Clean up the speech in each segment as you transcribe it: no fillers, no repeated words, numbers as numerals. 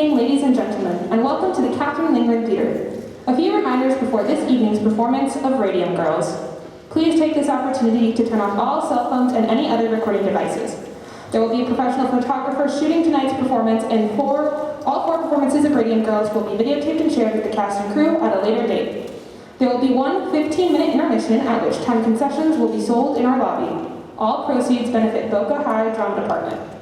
evening, ladies and gentlemen, and welcome to the Catherine Lindgren Theater. A few reminders before this evening's performance of Radium Girls. Please take this opportunity to turn off all cell phones and any other recording devices. There will be a professional photographer shooting tonight's performance, and all four performances of Radium Girls will be videotaped and shared with the cast and crew at a later date. There will be one 15-minute intermission, at which time concessions will be sold in our lobby. All proceeds benefit Boca High Drama Department.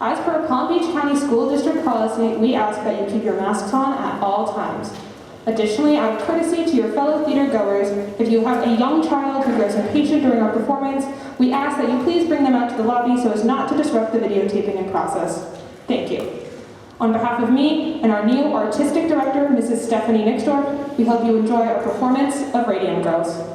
As per Palm Beach County School District policy, we ask that you keep your masks on at all times. Additionally, out of courtesy to your fellow theater goers, if you have a young child who grows impatient during our performance, we ask that you please bring them out to the lobby so as not to disrupt the videotaping and process. Thank you. On behalf of me and our new artistic director, Mrs. Stephanie Nixdorf, we hope you enjoy our performance of Radium Girls.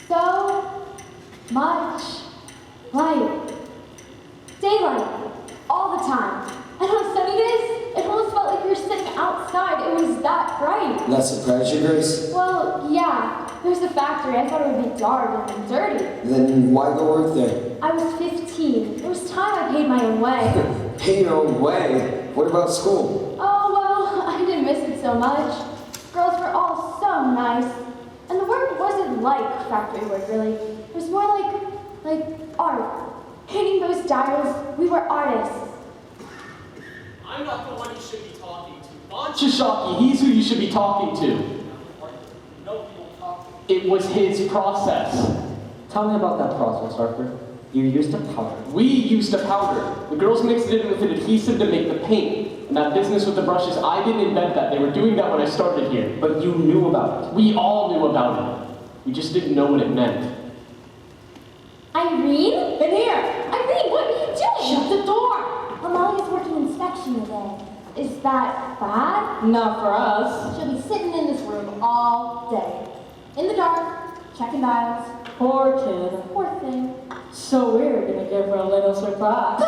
So much light. Daylight. All the time. And on sunny days, it almost felt like you were sitting outside. It was that bright. That surprised you, Grace? Well, yeah. There's a factory. I thought it would be dark and dirty. Then why go work there? I was 15. It was time I paid my own way. Pay your own way? What about school? Oh, well, I didn't miss it so much. Girls were all so nice. And the work wasn't like factory work, really. It was more like art. Painting those dials, we were artists. I'm not the one you should be talking to. Shishaki, he's who you should be talking to. No people talk to. It was his process. Tell me about that process, Arthur. You used a powder. We used a powder. The girls mixed it in with an adhesive to make the paint. And that business with the brushes, I didn't invent that. They were doing that when I started here. But you knew about it. We all knew about it. We just didn't know what it meant. Irene? In here! Irene, what are you doing? Shut the door! Amalia's working inspection today. Is that bad? Not for us. She'll be sitting in this room all day. In the dark, checking dials. Poor kid. Poor thing. So we're gonna give her a little surprise.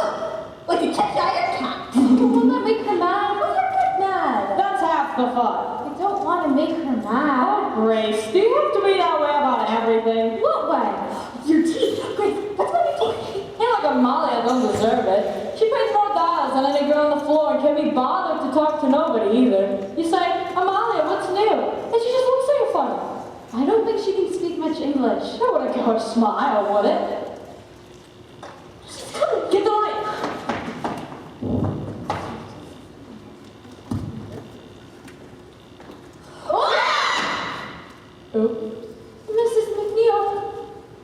Like a Cheshire cat. Won't that make her mad? Why are you mad? That's half the fun. I don't want to make her mad. Oh, Grace, do you have to be that way about everything? What way? Your teeth. Grace, what's wrong with your teeth? Ain't like Amalia don't deserve it. She pays more dials than any girl on the floor and can't be bothered to talk to nobody either. You say, Amalia, what's new? And she just looks at you funny. I don't think she can speak much English. I wouldn't give her a smile, would it? She's coming. Get the light. Oops. Mrs. McNeil.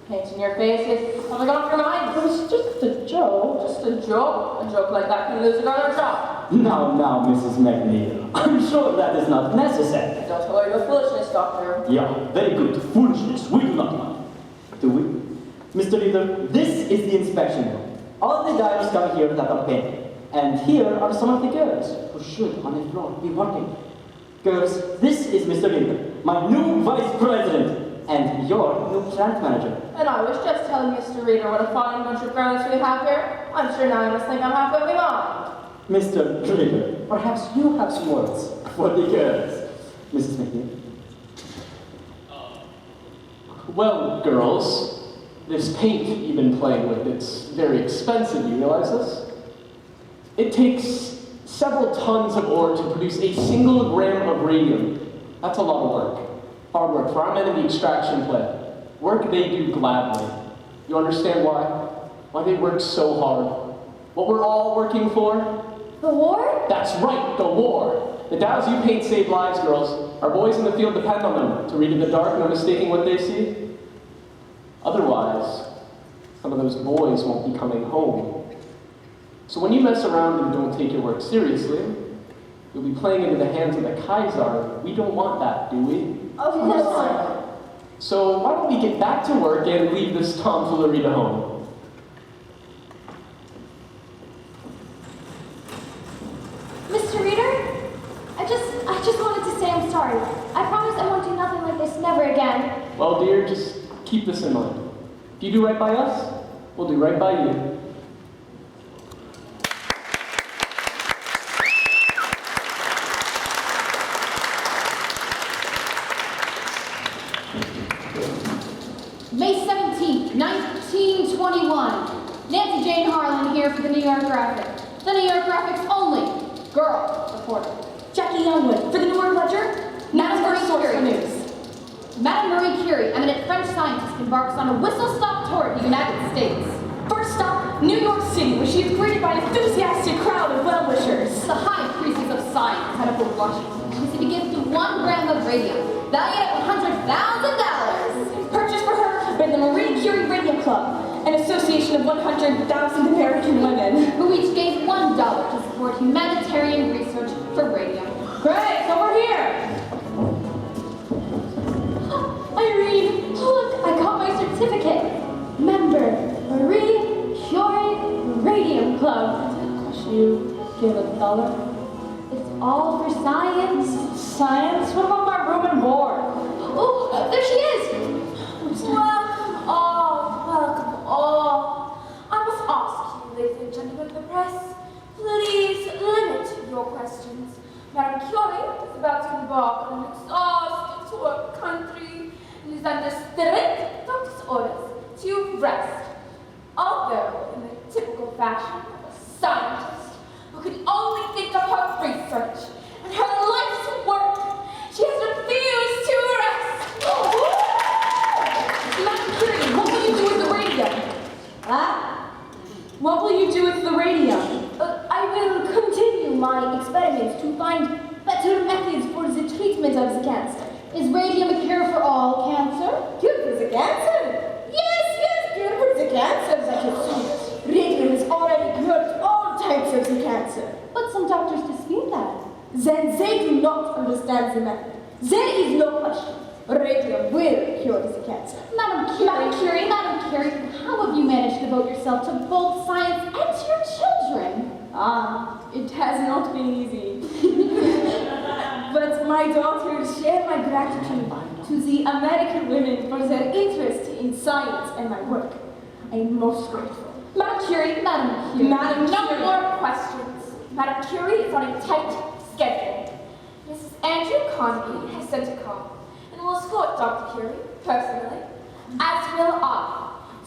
Paint in your faces. Have I gone off your mind? It was just a joke. Just a joke. A joke like that can lose a girl her job. Now, Mrs. McNeil. I'm sure that is not necessary. Don't tell her your foolishness, Doctor. Yeah, very good. Foolishness. We do not mind. Do we? Mr. Leader, this is the inspection room. All the dials come here that are painted. And here are some of the girls who should, on the floor, be working. Girls, this is Mr. Leader, my new vice president, and your new plant manager. And I was just telling Mr. Reader what a fine bunch of girls we have here. I'm sure now you must think I'm half of mind. Mr. Leader, perhaps you have some words for the girls. Mrs. McNeil. Well, girls, this paint you've been playing with, it's very expensive, you realize this? It takes several tons of ore to produce a single gram of radium. That's a lot of work. Hard work for our men in the extraction plant. Work they do gladly. You understand why? Why they work so hard? What we're all working for? The war? That's right, the war. The dials you paint save lives, girls. Our boys in the field depend on them to read in the dark, no mistaking what they see. Otherwise, some of those boys won't be coming home. So when you mess around and don't take your work seriously, you'll be playing into the hands of the Kaiser. We don't want that, do we? Of course not. So why don't we get back to work and leave this tomfoolery to home? Mr. Reader, I just wanted to say I'm sorry. I promise I won't do nothing like this never again. Well, dear, just keep this in mind. If you do right by us, we'll do right by you. here for the New York Graphic. The New York Graphic's only girl reporter. Jackie Youngwood, for the New York Ledger. Madame Marie Marie Curie. Curie. Madame Marie Curie, eminent French scientist, embarks on a whistle-stop tour of the United States. First stop, New York City, where she is greeted by an enthusiastic crowd of well-wishers. The high priestess of science head up to Washington to receive a gift of 1 gram of radium, valued at $100,000. Purchased for her by the Marie Curie Radium Club, an association of 100,000 American women. Who each gave $1 to support humanitarian research for radium. Grace, over here! Irene, look, I got my certificate. Member, Marie Curie Radium Club. You give $1. It's all for science. Science? What about my room and board? Oh, there she is. Welcome all. I must ask you, ladies and gentlemen of the press, please limit your questions. Madame Curie is about to embark on an exhaustive tour of the country and is under strict doctor's orders to rest. Although, in the typical fashion of a scientist who can only think of her research and her life's work, she has refused to rest. Madame Curie, what will you do with the radium? Huh? What will you do with the radium? I will continue my experiments to find better methods for the treatment of the cancer. Is radium a cure for all cancer? Cure for the cancer? Yes, cure for the cancer that you see. Radium has already cured all types of the cancer. But some doctors dispute that. Then they do not understand the method. There is no question. Radium will cure the cancer. Madame Curie, how have you managed to devote yourself to both science and to your children? It has not been easy. But my daughters share my gratitude to the American women for their interest in science and my work. I am most grateful. Madame Curie, No more questions. Madame Curie is on a tight schedule. Mrs. Andrew Conby has sent a call and will escort Dr. Curie personally, as will I,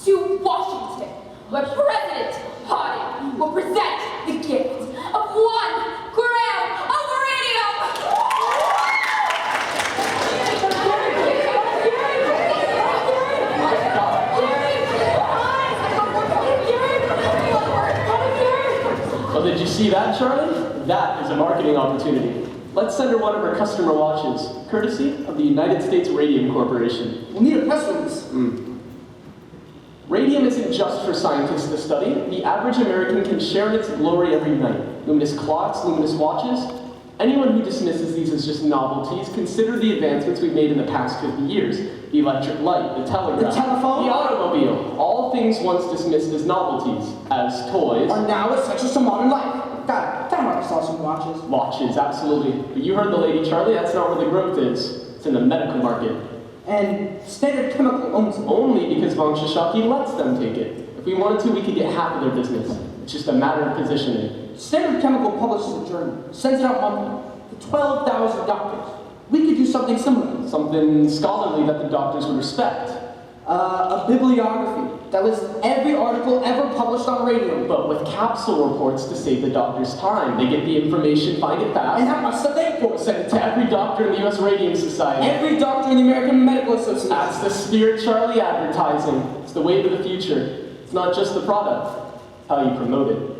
to Washington, where President Harding will present the gift of 1 gram of radium. Well, did you see that, Charlie? That is a marketing opportunity. Let's send her one of our customer watches, courtesy of the United States Radium Corporation. We'll need a press release. Radium isn't just for scientists to study. The average American can share in its glory every night. Luminous clocks, luminous watches. Anyone who dismisses these as just novelties, consider the advancements we've made in the past 50 years. The electric light, the telegraph, The telephone? the automobile. All things once dismissed as novelties, as toys. Are now essentials to modern life. God, that market sells some watches. Watches, absolutely. But you heard the lady, Charlie, that's not where the growth is. It's in the medical market. And Standard Chemical owns them. Only because Von Shishaki lets them take it. If we wanted to, we could get half of their business. It's just a matter of positioning. Standard Chemical publishes a journal, sends it out monthly to 12,000 doctors. We could do something similar. Something scholarly that the doctors would respect. A bibliography that lists every article ever published on radium. But with capsule reports to save the doctor's time. They get the information, find it And fast, how much do they for? send it to every doctor in the U.S. Radium Society. Every doctor in the American Medical Association. That's the spirit, Charlie, advertising. It's the wave of the future. It's not just the product, it's how you promote it.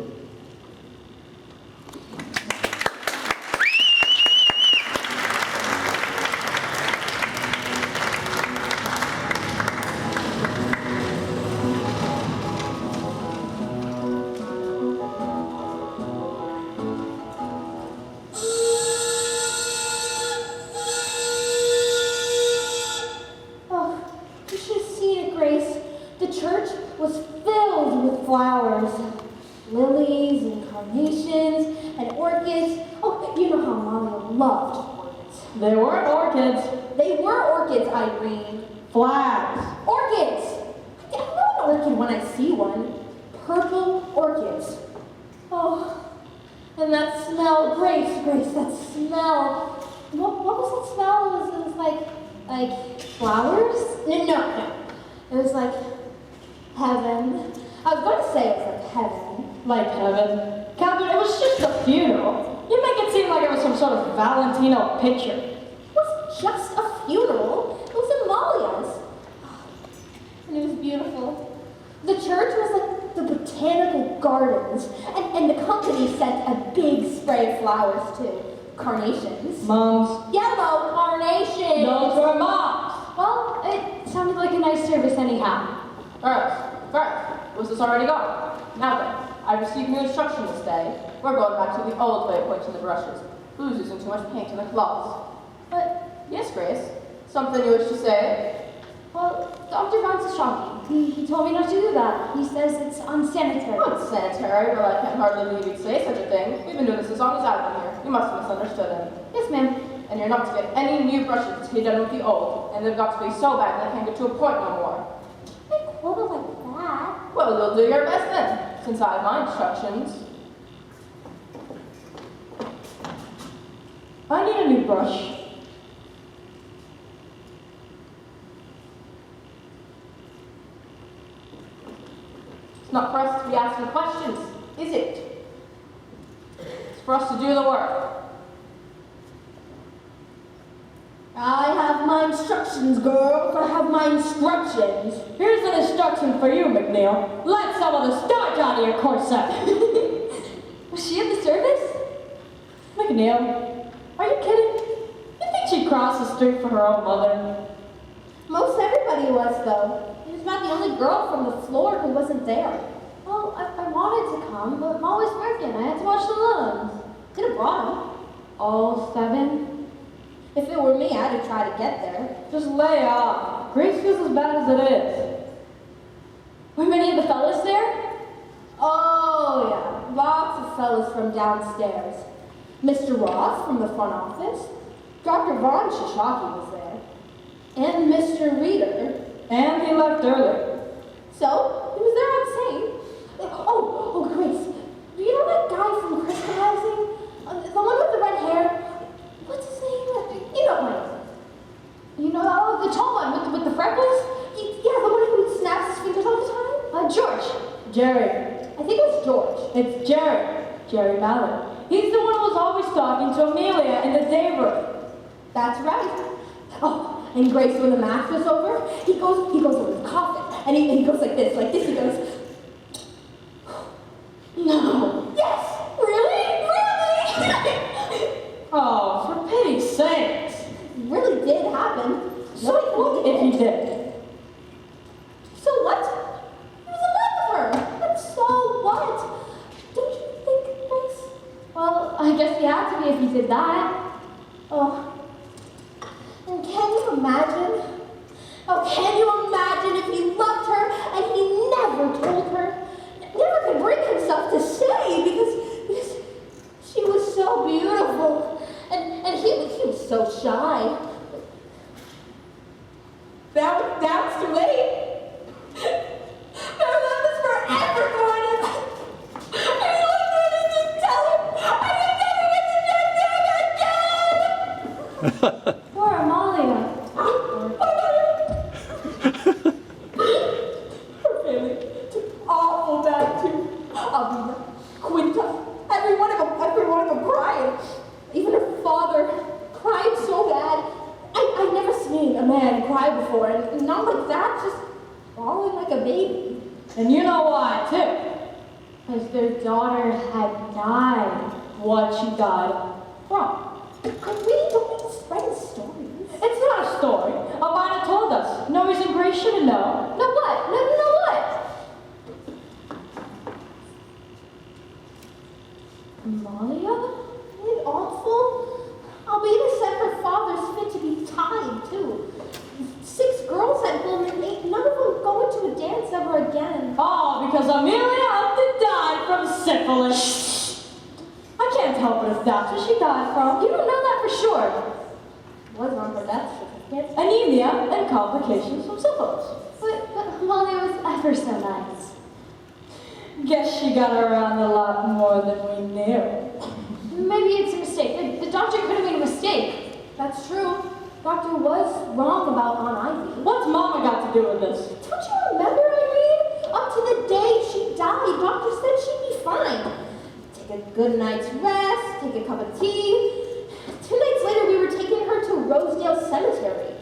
Oh, you should have seen it, Grace. The church was filled with flowers. Lilies and carnations and orchids. Oh, you know how Mama loved orchids. They weren't orchids. They were orchids, Irene. Flags. Orchids! I know an orchid when I see one. Purple orchids. Oh, and that smell, Grace, that smell. What was that smell? It was like flowers? No. It was like heaven. I was going to say it was like heaven, Like heaven. Captain, it was just a funeral. You make it seem like it was some sort of Valentino picture. It wasn't just a funeral. It was Amalia's. And it was beautiful. The church was like the botanical gardens. And the company sent a big spray of flowers too. Carnations. Moms. Yellow carnations. Those were moms. Well, it sounded like a nice service anyhow. First, was this already gone? Now then, I received new instruction this day. We're going back to the old way of pointing the brushes. Who's using too much paint in the cloths? But, yes, Grace. Something you wish to say? Well, Dr. Vance is shocking. He told me not to do that. He says it's unsanitary. Well, it's sanitary, but I can't hardly believe you'd say such a thing. We've been doing this as long as I've been here. You must have misunderstood him. Yes, ma'am. And you're not to get any new brushes to be done with the old, and they've got to be so bad that I can't get to a point no more. I quote like that. Well, you'll do your best then, since I have my instructions. I need a new brush. It's not for us to be asking questions, is it? It's for us to do the work. I have my instructions, girls. I have my instructions. Here's an instruction for you, McNeil. Let some of the starch out of your corset. Was she at the service? McNeil, are you kidding? You think she'd cross the street for her own mother? Most everybody was, though. He was about the only girl from the floor who wasn't there. Well, I wanted to come, but I'm always working. I had to watch the little ones. Could have brought them. All 7? If it were me, I'd have tried to get there. Just lay off. Grace feels as bad as it is. Were many of the fellas there? Oh, yeah. Lots of fellas from downstairs. Mr. Ross from the front office. Dr. Von Shishaki was there. And Mr. Reeder. And he left early. So, he was there on scene. Oh, Grace. Do you know that guy from Crystallizing? The one with the red hair? What's his name? You know him. You know, oh, the tall one with the freckles? Yeah, the one who snaps his fingers all the time? George. Jerry. I think it was George. It's Jerry. Jerry Mallett. He's the one who was always talking to Amelia in the day room. That's right. Oh, and Grace, when the match was over, he goes over the coffin, and he goes like this, he goes, no. Yes, really? Oh, for pity's sakes. It really did happen. So what if he did? So what? He was in love with her. But so what? Don't you think, Grace? Well, I guess he had to be if he did that. Oh. And can you imagine? Oh, can you imagine if he loved her and he never told her? Never could bring himself to say because she was so beautiful. And he was so shy. Now it's too late. Our love is forever, Gordon. I wanted to tell him I would never get to judge him again. Poor Amalia. Her family took awful bad too. Alvina, Quinta, every one of them crying. Even her father cried so bad. I've never seen a man cry before, and not like that, just bawling like a baby. And you know why, too. Because their daughter had died. What she died from. I really don't need to spread stories. It's not a story. Amina told us. No reason Grace shouldn't know. No what? No what? Amalia? Really awful? Alvina said her father's fit to be tied, too. 6 girls at home and none of them go into a dance ever again. Oh, because Amelia Upton died from syphilis. I can't help it if that's what she died from. You don't know that for sure. Was on her death certificate. Anemia and complications from syphilis. But Amalia was ever so nice. Guess she got around a lot more than we knew. Maybe it's a mistake. The doctor could have made a mistake. That's true. Doctor was wrong about Aunt Ivy. What's Mama got to do with this? Don't you remember, Irene? Up to the day she died, doctor said she'd be fine. a good night's rest, take a cup of tea. 2 nights later, we were taking her to Rosedale Cemetery.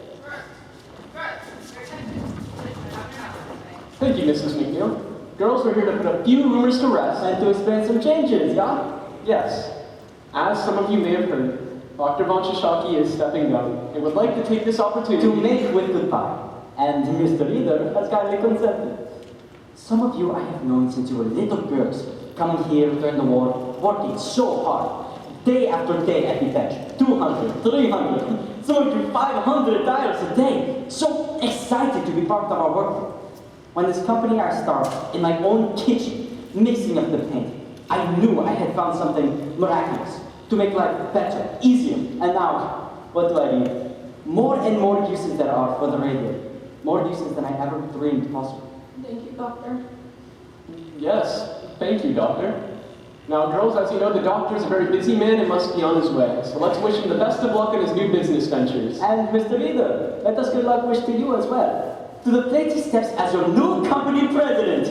Thank you, Mrs. McNeil. Girls, we're here to put a few rumors to rest. And to explain some changes, yeah? Yes, as some of you may have heard, Dr. Von Shishaki is stepping down and would like to take this opportunity To make with goodbye. And Mr. Reader has kindly consented. Some of you I have known since you were little girls, coming here during the war, working so hard, day after day at the bench, 200, 300, some of you $500 a day, so excited to be part of our work. When this company I started in my own kitchen, mixing up the paint, I knew I had found something miraculous to make life better, easier, and now, what do I need? More and more uses there are for the radio. More uses than I ever dreamed possible. Thank you, Doctor. Yes, thank you, Doctor. Now, girls, as you know, the doctor is a very busy man and must be on his way. So let's wish him the best of luck in his new business ventures. And Mr. Reader, let us good luck wish to you as well. To the plate he steps as your new company president.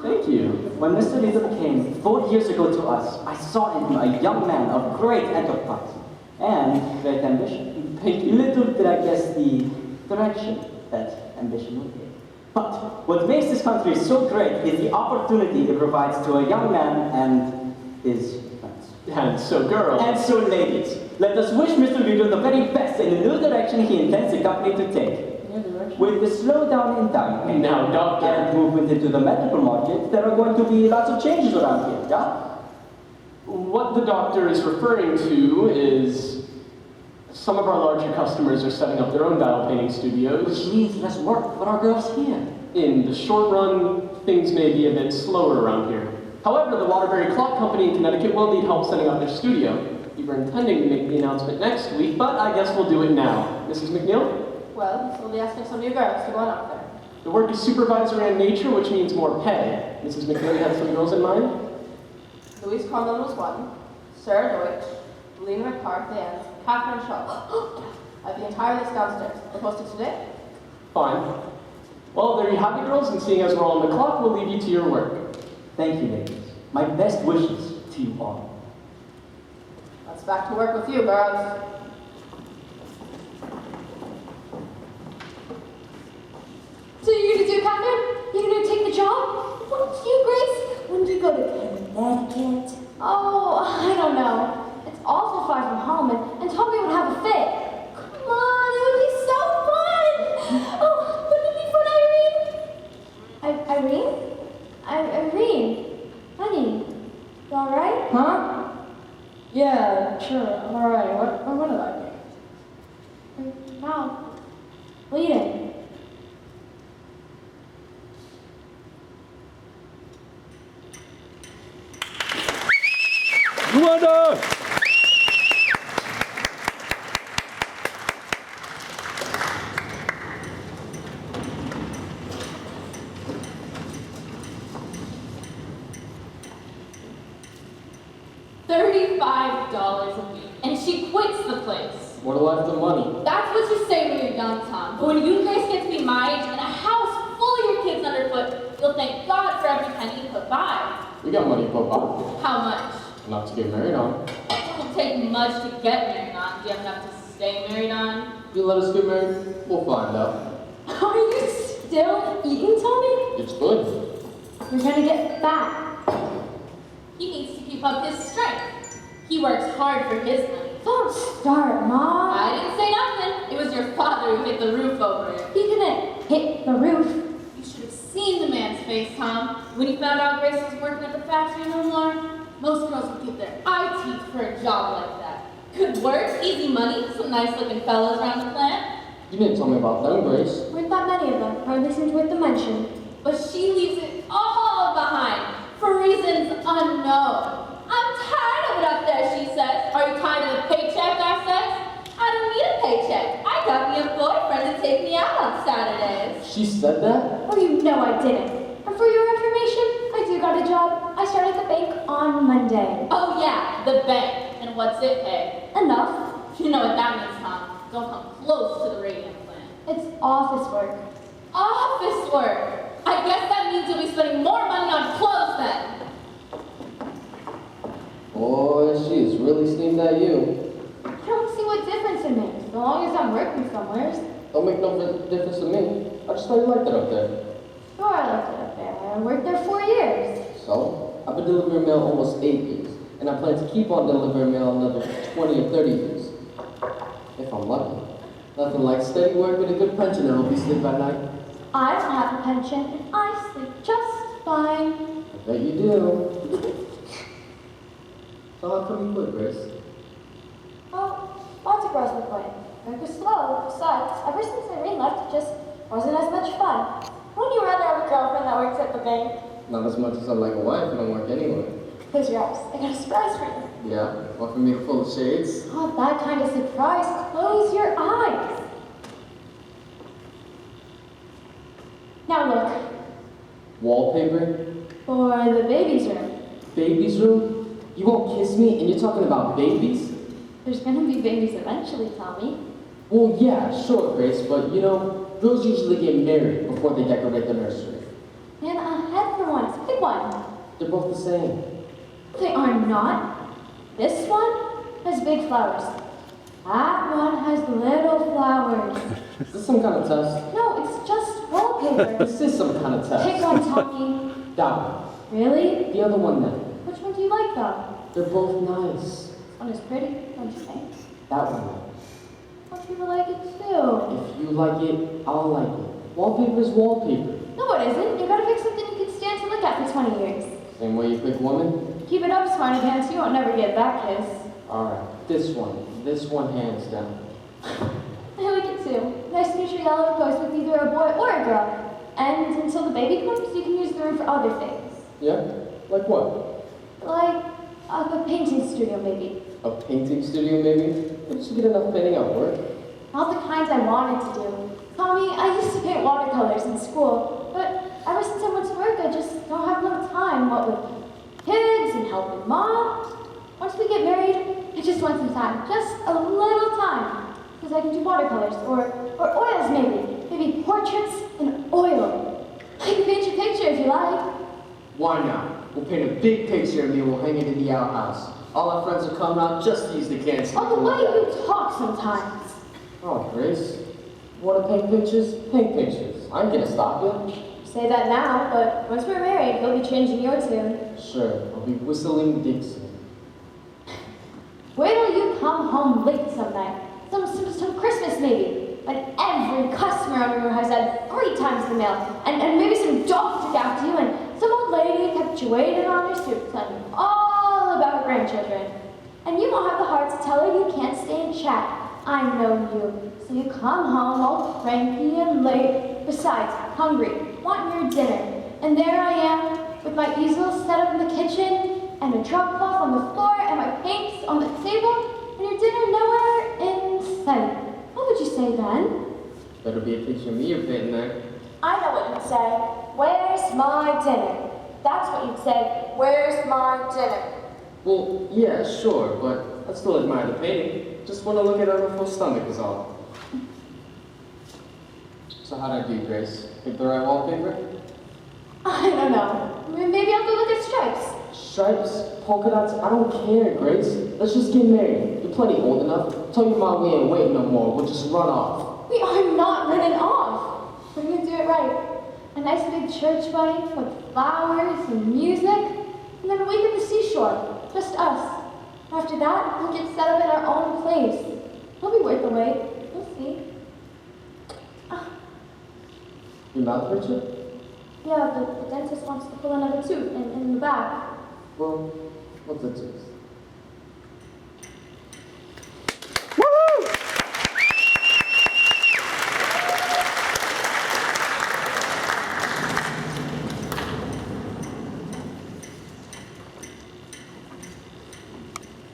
Thank you. When Mr. Reader came 4 years ago to us, I saw in him a young man of great enterprise and great ambition. Thank you. Little did I guess the direction that ambition would take. But what makes this country so great is the opportunity it provides to a young man and his friends. And so, girls. And so, ladies, let us wish Mr. Reader the very best in the new direction he intends the company to take. With the slowdown in time Now, Doctor. and movement into the medical market, there are going to be lots of changes around here, yeah? What the doctor is referring to is some of our larger customers are setting up their own dial painting Which studios. means less work for our girls here. In the short run, things may be a bit slower around here. However, the Waterbury Clock Company in Connecticut will need help setting up their studio. We were intending to make the announcement next week, but I guess we'll do it now. Mrs. McNeil? Well, so we'll be asking some of you girls to go on up there. The work is supervisory in nature, which means more pay. Mrs. McNeil, you had some girls in mind? Louise Conlon was one, Sarah Deutsch, Lena McCarthy, and Catherine Shaw. I have the entire list downstairs. They're posted today. Fine. Well, there you have it, girls, and seeing as we're all on the clock, we'll leave you to your work. Thank you, ladies. My best wishes to you all. Let's back to work with you, girls. So you're gonna do it, Catherine? You're gonna take the job? Wouldn't you, Grace? Wouldn't you go to Connecticut? Oh, I don't know. It's awful far from home, and Tommy would have a fit. Come on, it would be so fun! Oh, wouldn't it be fun, Irene? Irene? Honey, you alright? Huh? Yeah, sure, I'm alright. What did I do? Wow. Bleeding. Luanda! $35 a week, and she quits the place. What do I have the money? That's what you say when you're young, Tom. But when you and Grace get to be my age and a house full of your kids underfoot, you'll thank God for every penny you put by. We got money, Papa. How much? Not to get married on. It won't take much to get married on. Do you have enough to stay married on? You let us get married, we'll find out. Are you still eating, Tommy? It's good. You're gonna get fat. He needs to keep up his strength. He works hard for his money. Don't start, Mom. I didn't say nothing. It was your father who hit the roof over it. He didn't hit the roof. You should have seen the man's face, Tom, when he found out Grace was working at the factory no more. Most girls would give their eye teeth for a job like that. Good work, easy money, some nice-looking fellows around the plant. You didn't tell me about them, Grace. Weren't that many of them. Hardly seems worth the mention. But she leaves it all behind, for reasons unknown. I'm tired of it up there, she says. Are you tired of the paycheck, I says? I don't need a paycheck. I got me a boyfriend to take me out on Saturdays. She said that? Oh, you know I didn't. And for your information, I do got a job. I start at the bank on Monday. Oh yeah, the bank. And what's it pay? Enough. You know what that means, Tom. Don't come close to the radium plant. It's office work. Office work. I guess that means you'll be spending more money on clothes then. ain't that you? I don't see what difference it makes, so long as I'm working somewhere. Don't make no difference to me. I just thought you liked it up there. Sure, I liked it up there. I worked there 4 years. So, I've been delivering mail almost 8 years, and I plan to keep on delivering mail another 20 or 30 years. If I'm lucky. Nothing like steady work with a good pension to help you sleep at night. I don't have a pension, and I sleep just fine. I bet you do. So how come you quit, Grace? Well, lots of girls were quitting. Work was slow. Besides, ever since Irene left, it just wasn't as much fun. Wouldn't you rather have a girlfriend that works at the bank? Not as much as I'd like a wife, I don't work anyway. Close your eyes. I got a surprise for you. Yeah, want for me full of shades? Not that kind of surprise. Close your eyes. Now look, Wallpaper? for the baby's room. Baby's room? You won't kiss me and you're talking about babies? There's gonna be babies eventually, Tommy. Well, yeah, sure, Grace, but you know, girls usually get married before they decorate the nursery. And a head for once. Pick one. They're both the same. They are not. This one has big flowers. That one has little flowers. Is this some kind of test? No, it's just wallpaper. This is some kind of test. Pick one, Tommy. That one. Really? The other one then. Which one do you like, though? They're both nice. This one is pretty, don't you think? That one then. Most people like it too. If you like it, I'll like it. Wallpaper is wallpaper. No, it isn't. You gotta pick something you can stand to look at for 20 years. Same way you pick woman? Keep it up, smarty pants. You won't never get that kiss. Alright, this one hands down. I like it too. Nice neutral yellow goes with either a boy or a girl. And until the baby comes, you can use the room for other things. Yeah? Like what? Like a painting studio, maybe. A painting studio, maybe? Where did you get enough painting at work? Not the kinds I wanted to do. Tommy, I used to paint watercolors in school, but ever since I went to work, I just don't have enough time. What with kids and helping mom. Once we get married, I just want some time. Just a little time. Because I can do watercolors or oils maybe. Maybe portraits in oil. I can paint your picture if you like. Why not? We'll paint a big picture of me and we'll hang it in the outhouse. All our friends will come around just to use the cans. Oh, the way you talk sometimes. Oh, Grace. Want to paint pictures? Paint pictures. I ain't gonna stop you. Say that now, but once we're married, you'll be changing your tune. Sure, I'll be whistling Dixie. Wait till you come home late some night. Some Christmas maybe. When every customer on your has had 3 times the mail. And maybe some dog took after you and some old lady kept you waiting on her stoop telling you all about her grandchildren. And you won't have the heart to tell her you can't stay and chat. I know you. So you come home all cranky and late. Besides, hungry, wanting your dinner. And there I am with my easel set up in the kitchen and a drop cloth on the floor and my paints on the table and your dinner nowhere in sight. What would you say then? Better be a picture of me you're painting there. I know what you'd say. Where's my dinner? That's what you'd say. Where's my dinner? Well, yeah, sure, but I still admire the painting. Just want to look at it on a full stomach is all. So how'd I do, Grace? Pick the right wallpaper? I don't know. Maybe I'll go look at stripes. Stripes, polka dots, I don't care, Grace. Let's just get married. You're plenty old enough. Tell your mom we ain't waiting no more. We'll just run off. We are not running off. We're gonna do it right. A nice big church wedding with flowers and music, and then a week at the seashore. Just us. After that, we'll get set up in our own place. It'll be worth the wait. We'll see. Your mouth hurts you? Yeah, the dentist wants to pull another tooth in the back. Well, what's the tooth?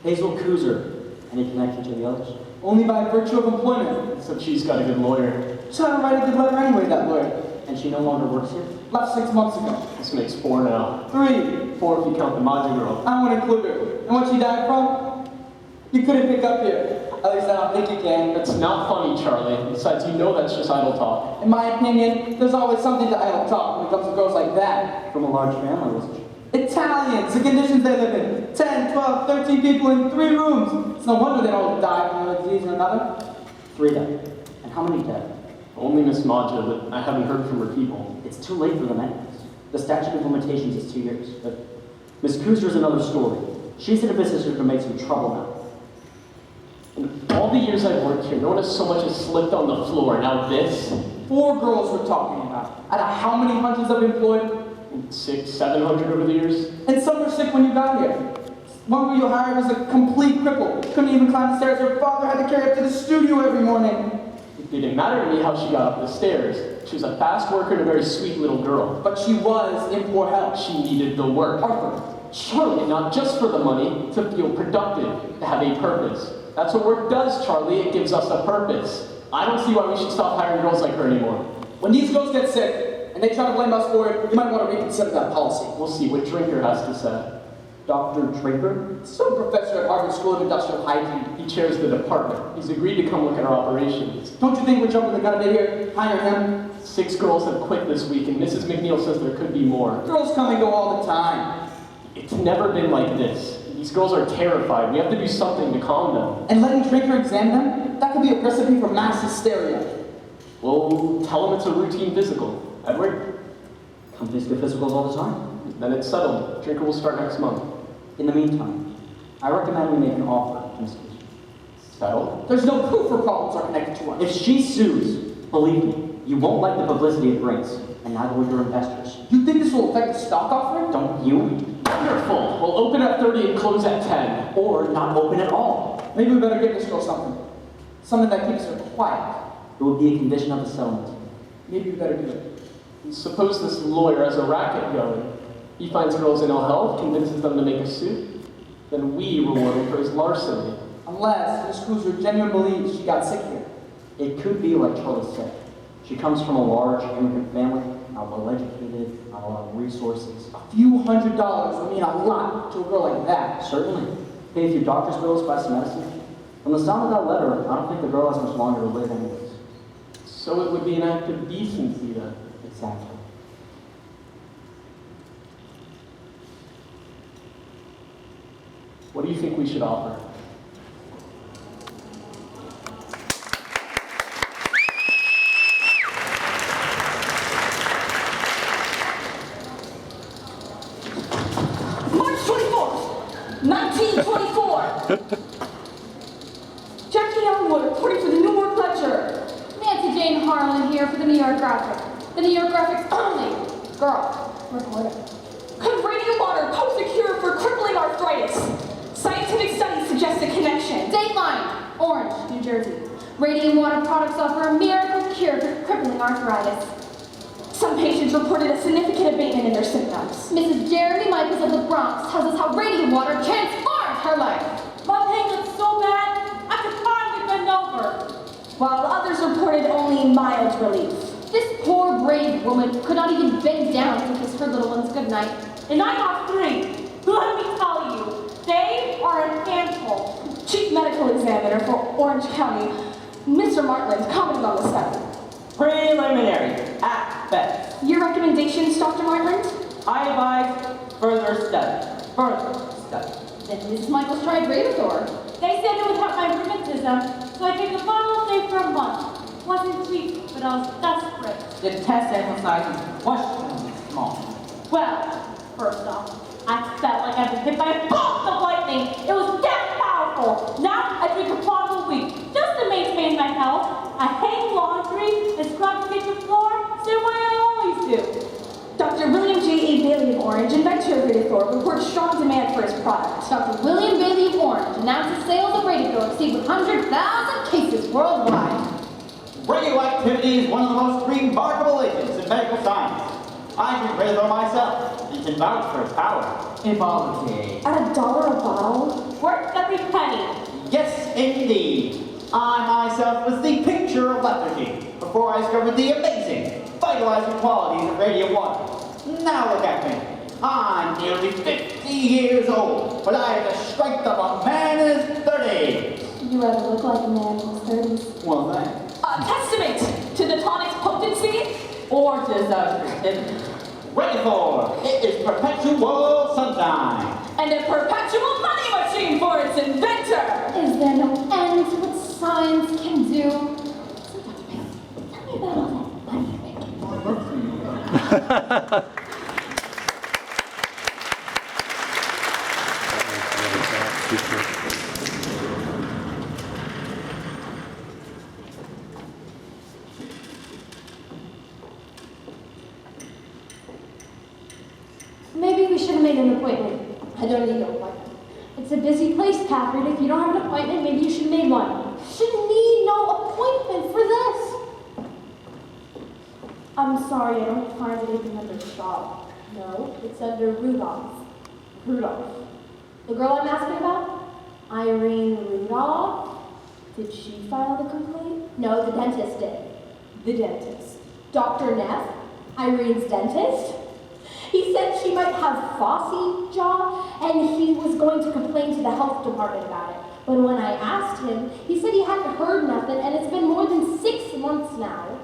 Hazel Cruiser. Any connection to the others? Only by virtue of employment. Except she's got a good lawyer. She had to write a good letter anyway, that lawyer. And she no longer works here? Left 6 months ago. This makes 4 now. 3. 4 if you count the Maja girl. I won't include her. And what she died from? You couldn't pick up here. At least I don't think you can. That's not funny, Charlie. Besides, you know that's just idle talk. In my opinion, there's always something to idle talk when it comes to girls like that. From a large family, wasn't she? Italians, the conditions they live in. 10, 12, 13 people in 3 rooms. It's no wonder they all die from one disease or another. 3 died. And how many dead? Only Miss Maja, but I haven't heard from her people. It's too late for them anyways. The statute of limitations is 2 years. But Miss Kuster's another story. She's in a business who can make some trouble now. In all the years I've worked here, no one has so much as slipped on the floor. Now this? 4 girls we're talking about. Out of how many hundreds of employed? 600, 700 over the years. And some were sick when you got here. One girl you hired was a complete cripple. Couldn't even climb the stairs. Her father had to carry her up to the studio every morning. It didn't matter to me how she got up the stairs. She was a fast worker and a very sweet little girl. But she was in poor health. She needed the work. Arthur. Charlie, not just for the money, to feel productive, to have a purpose. That's what work does, Charlie. It gives us a purpose. I don't see why we should stop hiring girls like her anymore. When these girls get sick, and they try to blame us for it, you might want to reconsider that policy. We'll see what Drinker has to say. Dr. Draper? Some professor at Harvard School of Industrial Hygiene. He chairs the department. He's agreed to come look at our operations. Don't you think we're jumping the gun a bit here? Hire him? 6 girls have quit this week, and Mrs. McNeil says there could be more. Girls come and go all the time. It's never been like this. These girls are terrified. We have to do something to calm them. And letting Drinker examine them? That could be a recipe for mass hysteria. Well, tell them it's a routine physical. Edward? Companies do physicals all the time. Then it's settled. Drinker will start next month. In the meantime, I recommend we make an offer to Miss Kuster. Settled? There's no proof her problems are connected to us. If she sues, believe me, you won't like the publicity it brings, and neither will your investors. You think this will affect the stock offering? Don't you? Wonderful. We'll open at 30 and close at 10. Or not open at all. Maybe we better give this girl something. Something that keeps her quiet. It would be a condition of the settlement. Maybe we better do it. Suppose this lawyer has a racket going. He finds girls in ill health, convinces them to make a suit. Then we reward him for his larceny. Unless Miss Cruiser genuinely believes she got sick here. It could be like Charlie said. She comes from a large immigrant family, not well educated, not a lot of resources. A few $100s would mean a lot to a girl like that. Certainly. Pay a few doctor's bills, buy some medicine. From the sound of that letter, I don't think the girl has much longer to live anyways. So it would be an act of decency then. Exactly. What do you think we should offer? March 24th, 1924. Jackie Elmwood reporting for the New York Ledger. Nancy Jane Harlan here for the New York Graphic. The New York Graphic's only girl reporter. Could radium water pose a cure for crippling arthritis? Scientific studies suggest a connection. Dateline, Orange, New Jersey. Radium water products offer a miracle cure for crippling arthritis. Some patients reported a significant abatement in their symptoms. Mrs. Jeremy Michaels of the Bronx tells us how radium water transformed her life. My pain was so bad, I could hardly bend over. While others reported only mild relief. This poor, brave woman could not even bend down to kiss her little ones goodnight. And I have 3. Let me tell you, they are an handful. Chief Medical Examiner for Orange County, Mr. Martland, commented on the study. Preliminary, at best. Your recommendations, Dr. Martland? I advise further study. Further study. Then Mrs. Michaels tried Radithor. They said it would help my rheumatism, so I took a bottle a day for a month. Wasn't cheap, but I was desperate. The test emphasizes questionably small. Well, first off, I felt like I'd been hit by a bolt of lightning. It was that powerful. Now I drink a bottle a week just to maintain my health. I hang laundry and scrub the kitchen floor, same way I always do. Dr. William J. A. Bailey of Orange, inventor of Radithor, reports strong demand for his product. Dr. William Bailey of Orange announces sales of Radithor exceed 100,000 cases worldwide. Radioactivity is one of the most remarkable agents in medical science. I drink Radithor myself and can vouch for its power. Evolution. At $1 a bottle? Worth every penny. Yes, indeed. I myself was the picture of lethargy before I discovered the amazing, vitalizing qualities of radium water. Now look at me. I'm nearly 50 years old, but I have the strength of a man in his 30s. You ever look like a man in his 30s? Well, thanks. A testament to the tonic's potency Or disaster. Radithor, it is perpetual Maybe we should have made an appointment. I don't need no appointment. It's a busy place, Catherine. If you don't have an appointment, maybe you should have made one. Shouldn't need no appointment for this. I'm sorry, I don't find anything under shop. No, it's under Rudolph. Rudolph. The girl I'm asking about? Irene Rudolph? Did she file the complaint? No, the dentist did. The dentist. Dr. Neff? Irene's dentist? He said she might have Fossy jaw, and he was going to complain to the health department about it. But when I asked him, he said he hadn't heard nothing, and it's been more than 6 months now.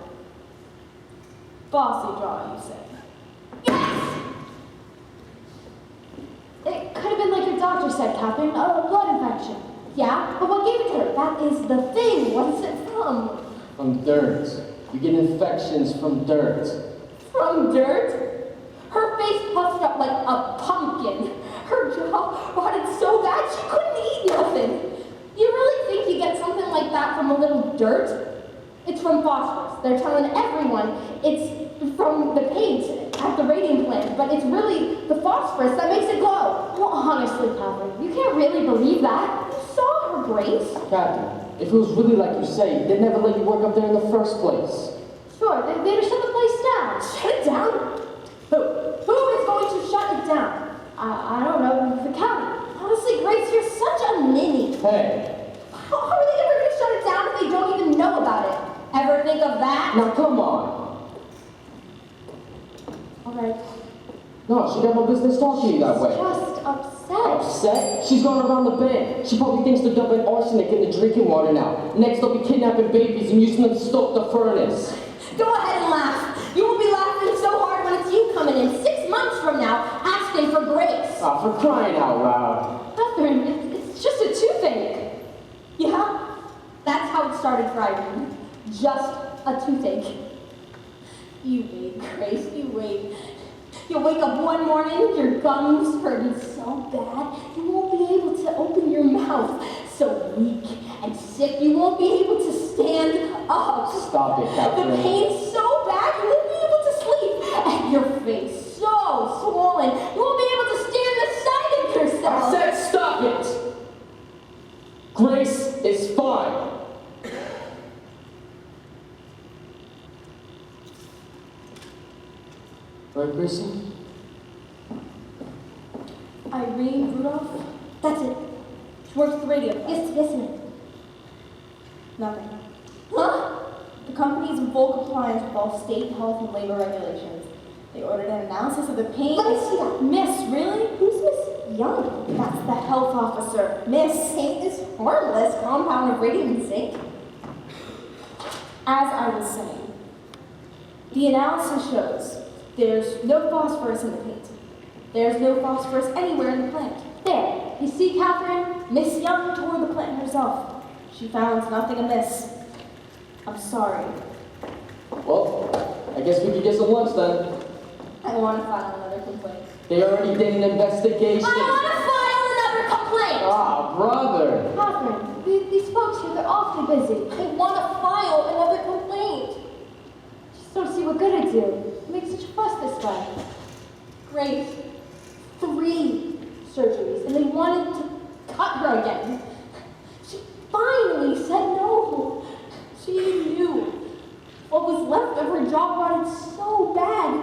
Fossy jaw, you say? Yes! It could have been like your doctor said, Catherine, a blood infection. Yeah, but what gave it to her? That is the thing. What is it from? From dirt. You get infections from dirt. From dirt? Her face puffed up like a pumpkin. Her jaw rotted so bad she couldn't eat nothing. You really think you get something like that from a little dirt? It's from phosphorus. They're telling everyone it's from the paint at the radium plant, but it's really the phosphorus that makes it glow. Well, honestly, Catherine, you can't really believe that. You saw her, Grace. Catherine, if it was really like you say, they'd never let you work up there in the first place. Sure, they'd have shut the place down. Shut it down? Who is going to shut it down? I don't know, the county. Honestly, Grace, you're such a ninny. Hey. How are they ever going to shut it down if they don't even know about it? Ever think of that? Now come on. All right. No, she got no business talking to you that way. Just upset. Upset? She's going around the bend. She probably thinks they're dumping arsenic in the drinking water now. Next they'll be kidnapping babies and using them to stoke the furnace. Go ahead and laugh. You will be laughing so hard when it's you coming in 6 months from now asking for Grace. Ah, for crying out loud. Catherine, it's just a toothache. Yeah? That's how it started for Irene. Just a toothache. You wait, Grace, you wait. You'll wake up one morning, your gums hurting so bad, you won't be able to open your mouth. So weak and sick, you won't be able to stand up. Stop it, Catherine. The pain's so bad, you won't be able to sleep. And your face so swollen, you won't be able to stand the sight of yourself. I said stop it! Grace is fine. Right, Gracie? Irene Rudolph? That's it. She works at the radio. Yes, ma'am. Nothing. Huh? The company is in full compliance with all state health and labor regulations. They ordered an analysis of the paint. Let me see that. Miss, really? Who's Miss Young? That's the health officer. Miss, paint is harmless compound of radium and zinc. As I was saying, the analysis shows there's no phosphorus in the paint. There's no phosphorus anywhere in the plant. There, you see, Catherine? Miss Young toured the plant herself. She found nothing amiss. I'm sorry. Well, I guess we could get some lunch then. I want to file another complaint. They already did an investigation. I want to file another complaint! Ah, brother. Catherine, these folks here, they're awfully busy. I want to file another complaint. Just don't see what good it'd do. Make such a fuss this way. Grace, 3 surgeries, and they wanted to cut her again. She finally said no. She knew what was left of her jaw rotted so bad.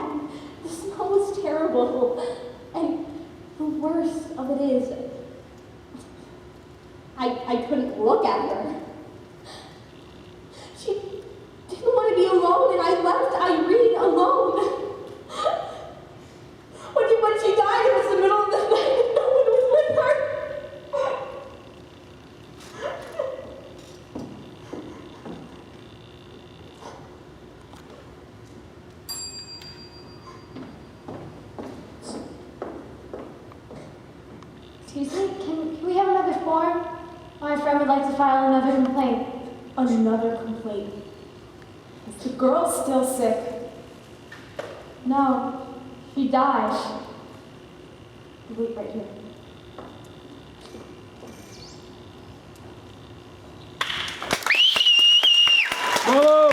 The smell was terrible. And the worst of it is, I couldn't look at her. She didn't want to be alone, and I left Irene alone. When she died, it was the middle of the night, and no one was with her. Excuse me, can we have another form? My friend would like to file another complaint. Another complaint. Is the girl still sick? No, she died. Wait right here. Whoa!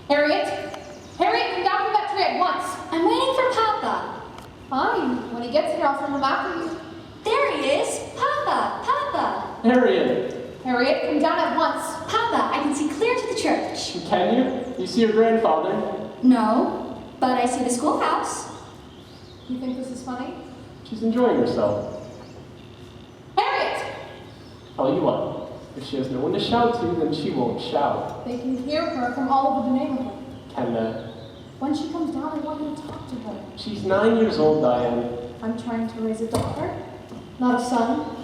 Harriet? Harriet, come down from that tree at once. I'm waiting for Papa. Fine. When he gets here, I'll send him after you. There he is! Papa! Papa! Harriet, Harriet, come down at once. Papa, I can see clear to the church. can you? You see your grandfather? No, but I see the schoolhouse. You think this is funny? She's enjoying herself. Harriet! Tell you what, if she has no one to shout to, then she won't shout. They can hear her from all over the neighborhood. Can they? When she comes down, I want you to talk to her. She's 9 years old, Diane. I'm trying to raise a daughter, not a son.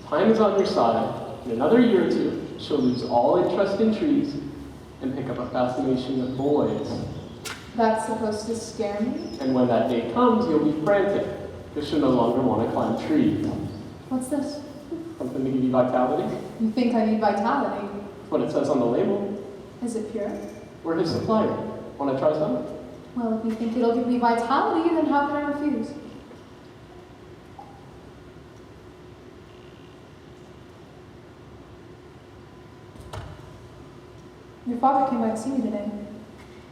Time is on your side. In another year or two, she'll lose all interest in trees and pick up a fascination with boys. That's supposed to scare me? And when that day comes, you'll be frantic, because she'll no longer want to climb trees. What's this? Something to give you vitality? You think I need vitality? That's what it says on the label. Is it pure? We're his supplier. Want to try some? Well, if you think it'll give me vitality, then how can I refuse? Your father came by to see me today.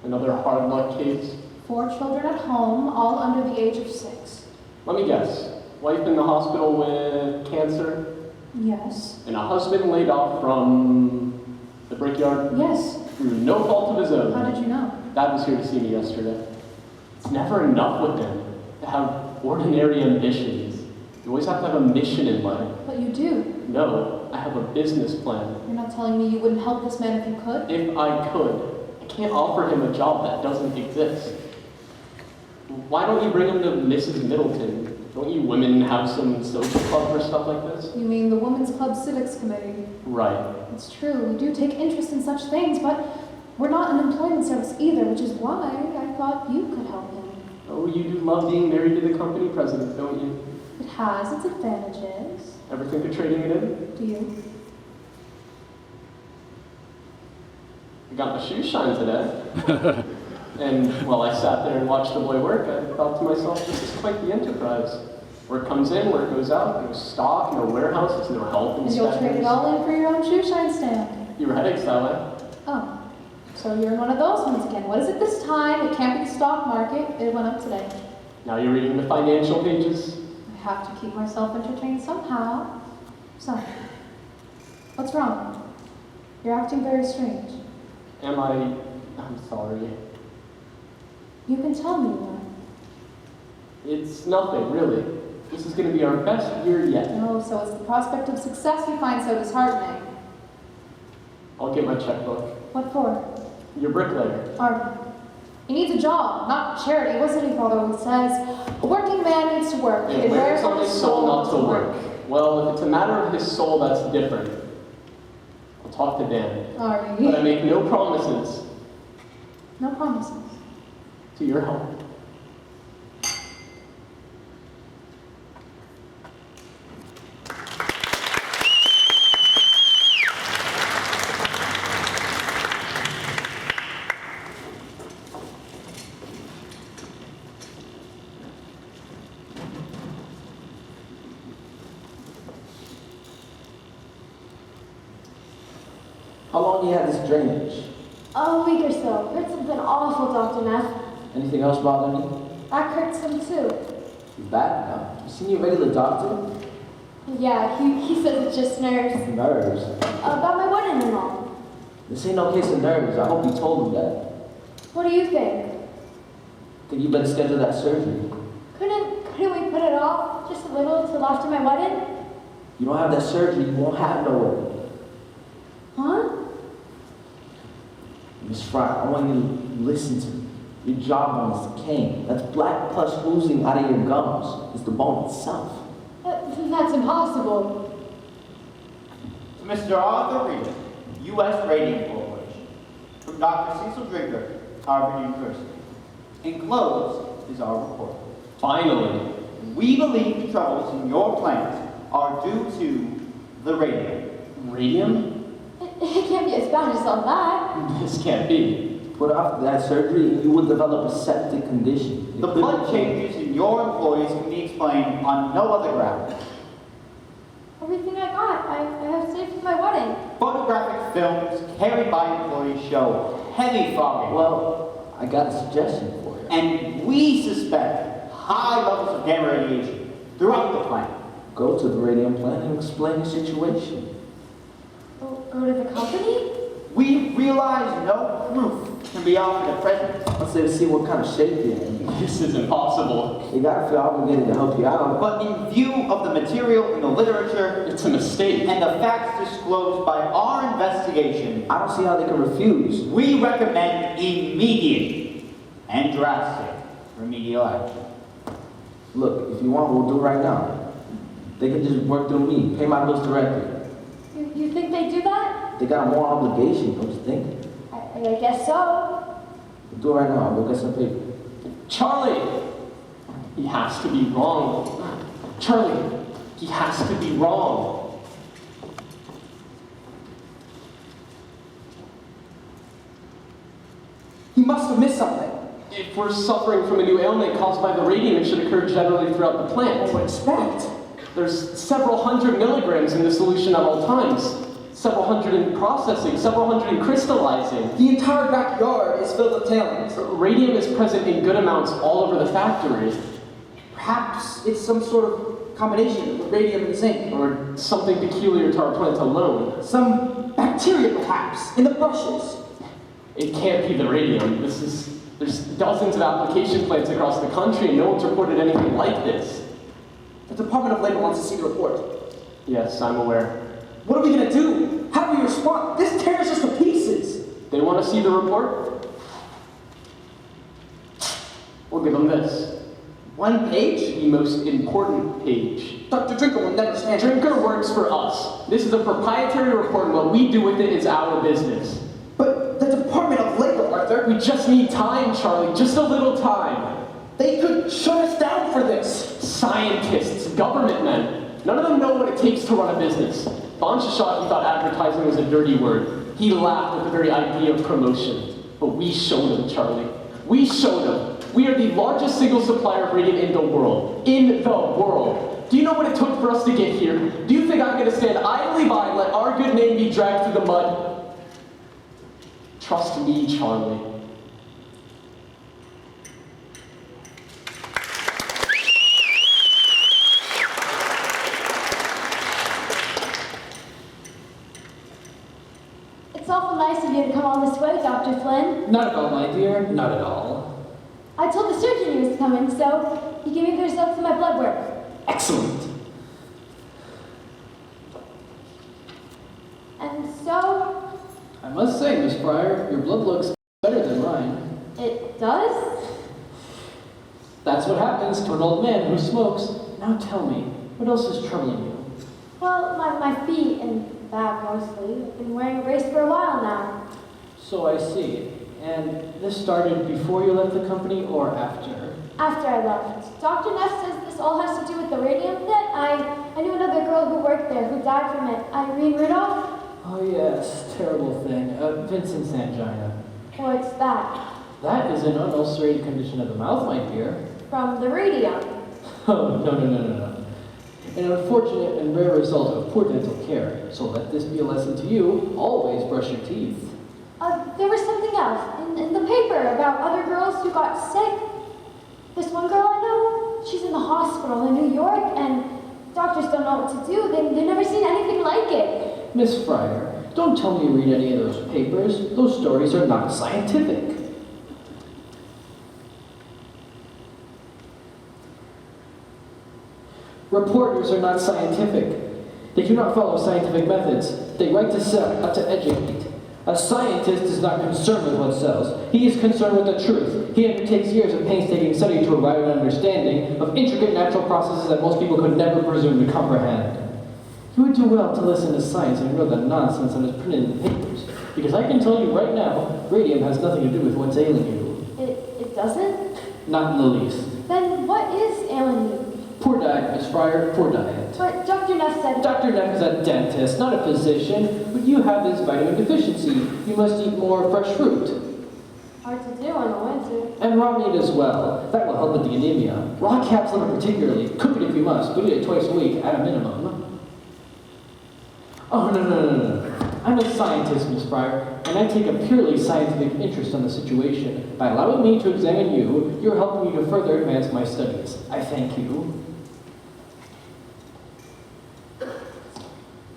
Another hard luck case? 4 children at home, all under the age of 6. Let me guess. Wife in the hospital with cancer? Yes. And a husband laid off from the brickyard? Yes. Through no fault of his own. How did you know? Dad was here to see me yesterday. It's never enough with them to have ordinary ambitions. You always have to have a mission in life. But you do. No, I have a business plan. You're not telling me you wouldn't help this man if you could? If I could, I can't offer him a job that doesn't exist. Why don't you bring him to Mrs. Middleton? Don't you women have some social club for stuff like this? You mean the Women's Club Civics Committee? Right. It's true, we do take interest in such things, but we're not an employment service either, which is why I thought you could help him. Oh, you do love being married to the company president, don't you? It has its advantages. Ever think of trading it in? Do you? I got my shoes shined today. And while I sat there and watched the boy work, I thought to myself, this is quite the enterprise. Where it comes in, where it goes out, no stock, no warehouses, no health And you'll trade it inspectors. all in for your own shoe shine stand. You were headaches that way. Oh, so you're in one of those ones again. What is it this time? It can't be the stock market. It went up today. Now you're reading the financial pages. I have to keep myself entertained somehow. So, what's wrong? You're acting very strange. Am I? I'm sorry. You can tell me why. It's nothing, really. This is going to be our best year yet. Oh, so it's the prospect of success you find so disheartening. I'll get my checkbook. What for? Your bricklayer. Arden. He needs a job, not charity. What's it Father always says? A working man needs to work. And It where wears it's on on his his soul not to work. work. Well, if it's a matter of his soul, that's different. I'll talk to Dan. Arden. But I make no promises No promises. to your help. How long do you have this drainage? A week or so. Heard something awful, Dr. Neff. Anything else bothering you? Back hurts some too. You bad now? You seen your regular doctor? Yeah, he says it's just nerves. Nerves. About my wedding and all. This ain't no case of nerves. I hope you told him that. What do you think? Think you better schedule that surgery. Couldn't we put it off just a little till after my wedding? You don't have that surgery, you won't have no wedding. Huh? Miss Fry, I want you to listen to me. Your jawbone is decaying. That's black pus oozing out of your gums. It's the bone itself. That's impossible. Mr. Arthur Reed, U.S. Radium Corporation. From Dr. Cecil Drinker, Harvard University. Enclosed is our report. Finally. We believe the troubles in your plant are due to the radium. Radium? It can't be as bad as all that. This can't be. But after that surgery, you will develop a septic condition. The blood changes in your employees can be explained on no other ground. Everything I got, I have saved for my wedding. Photographic films carried by employees show heavy fogging. Well, I got a suggestion for you. And we suspect high levels of gamma radiation throughout the plant. Go to the radium plant and explain the situation. Go to the company? We realize no proof can be offered at present. Let's say to see what kind of shape you're in. This is impossible. You gotta feel obligated to help you out. But in view of the material in the literature, It's a mistake. and the facts disclosed by our investigation, I don't see how they can refuse. we recommend immediate and drastic remedial action. Look, if you want, we'll do it right now. They can just work through me, pay my bills directly. You think they do that? They got more obligation, don't you think? I guess so. We'll do it right now. We'll get some paper. Charlie! He has to be wrong. Charlie, he has to be wrong. He must have missed something. If we're suffering from a new ailment caused by the radium, it should occur generally throughout the plant. I would expect. There's several hundred milligrams in the solution at all times. Several hundred in processing, several hundred in crystallizing. The entire backyard is filled with tailings. Radium is present in good amounts all over the factory. Perhaps it's some sort of combination of radium and zinc. Or something peculiar to our plant alone. Some bacteria, perhaps, in the brushes. It can't be the radium. There's dozens of application plants across the country and no one's reported anything like this. The Department of Labor wants to see the report. Yes, I'm aware. What are we gonna do? How do we respond? This tears us to pieces. They want to see the report? We'll give them this. One page? The most important page. Dr. Drinker will never stand. Drinker works for us. This is a proprietary report and what we do with it is our business. But the Department of Labor, Arthur. We just need time, Charlie. Just a little time. They could shut us down for this. Scientists, government men. None of them know what it takes to run a business. Von Shishaki thought advertising was a dirty word. He laughed at the very idea of promotion. But we showed him, Charlie. We showed him. We are the largest single supplier of radium in the world. In the world. Do you know what it took for us to get here? Do you think I'm going to stand idly by and let our good name be dragged through the mud? Trust me, Charlie. It's awful nice of you to come all this way, Dr. Flynn. Not at all, my dear. Not at all. I told the surgeon he was coming, so he gave me the results of my blood work. Excellent. And so, I must say, Miss Pryor, your blood looks better than mine. it does? That's what happens to an old man who smokes. Now tell me, what else is troubling you? Well, my feet and back mostly. I've been wearing a brace for a while now. So I see. And this started before you left the company or after? After I left. Dr. Ness says this all has to do with the radium pit. I knew another girl who worked there who died from it. Irene Rudolph? Oh yes, terrible thing. Vincent's angina. What's that? That is an unulcerated condition of the mouth, my dear. From the radium. Oh, no. An unfortunate and rare result of poor dental care. So let this be a lesson to you. Always brush your teeth. There was something else in the paper about other girls who got sick. This one girl I know, she's in the hospital in New York, and doctors don't know what to do. They've never seen anything like it. Miss Fryer, don't tell me you read any of those papers. Those stories are not scientific. Reporters are not scientific. They do not follow scientific methods. They write to sell, not to educate. A scientist is not concerned with what sells. He is concerned with the truth. He undertakes years of painstaking study to arrive at an understanding of intricate natural processes that most people could never presume to comprehend. You would do well to listen to science and ignore the nonsense that is printed in the papers. Because I can tell you right now, radium has nothing to do with what's ailing you. It doesn't? Not in the least. Then what is ailing you? Poor diet, Miss Fryer, poor diet. But Dr. Neff said... Dr. Neff is a dentist, not a physician. What you have is vitamin deficiency. You must eat more fresh fruit. Hard to do in the winter. And raw meat as well. That will help with the anemia. Raw calf's liver particularly. Cook it if you must, but eat it twice a week at a minimum. Oh, no. I'm a scientist, Miss Fryer, and I take a purely scientific interest in the situation. By allowing me to examine you, you're helping me to further advance my studies. I thank you.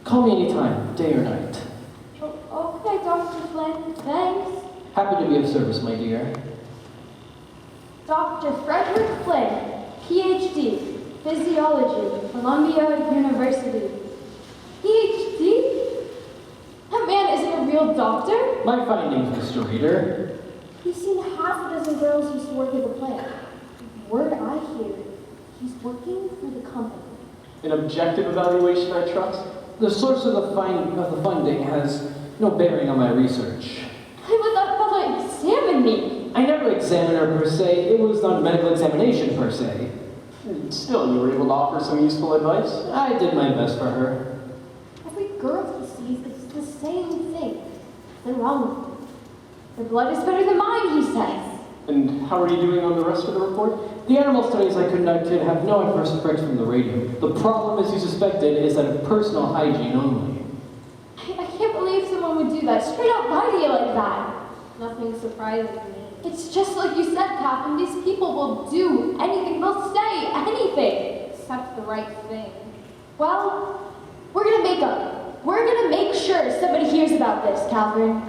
Call me anytime, day or night. Okay, Dr. Flynn. Thanks. Happy to be of service, my dear. Dr. Frederick Flynn, Ph.D., Physiology, Columbia University. Ph.D.? That man isn't a real doctor? My findings, Mr. Reader. He's seen half a dozen girls who used to work at the plant. Word I hear, he's working for the company. An objective evaluation, I trust? The source of the funding has no bearing on my research. I would that fellow examine me. I never examined her per se. It was not a medical examination per se. Still, you were able to offer some useful advice? I did my best for her. Every girl he sees is the same thing. Nothing wrong with it. Their blood is better than mine, he says. And how are you doing on the rest of the report? The animal studies I conducted have no adverse effects from the radium. The problem, as you suspected, is that of personal hygiene only. I can't believe someone would do that. Straight up lie to you like that. Nothing surprises me. It's just like you said, Captain. These people will do anything. They'll say anything. Except the right thing. Well, we're gonna make up. We're gonna make sure somebody hears about this, Catherine.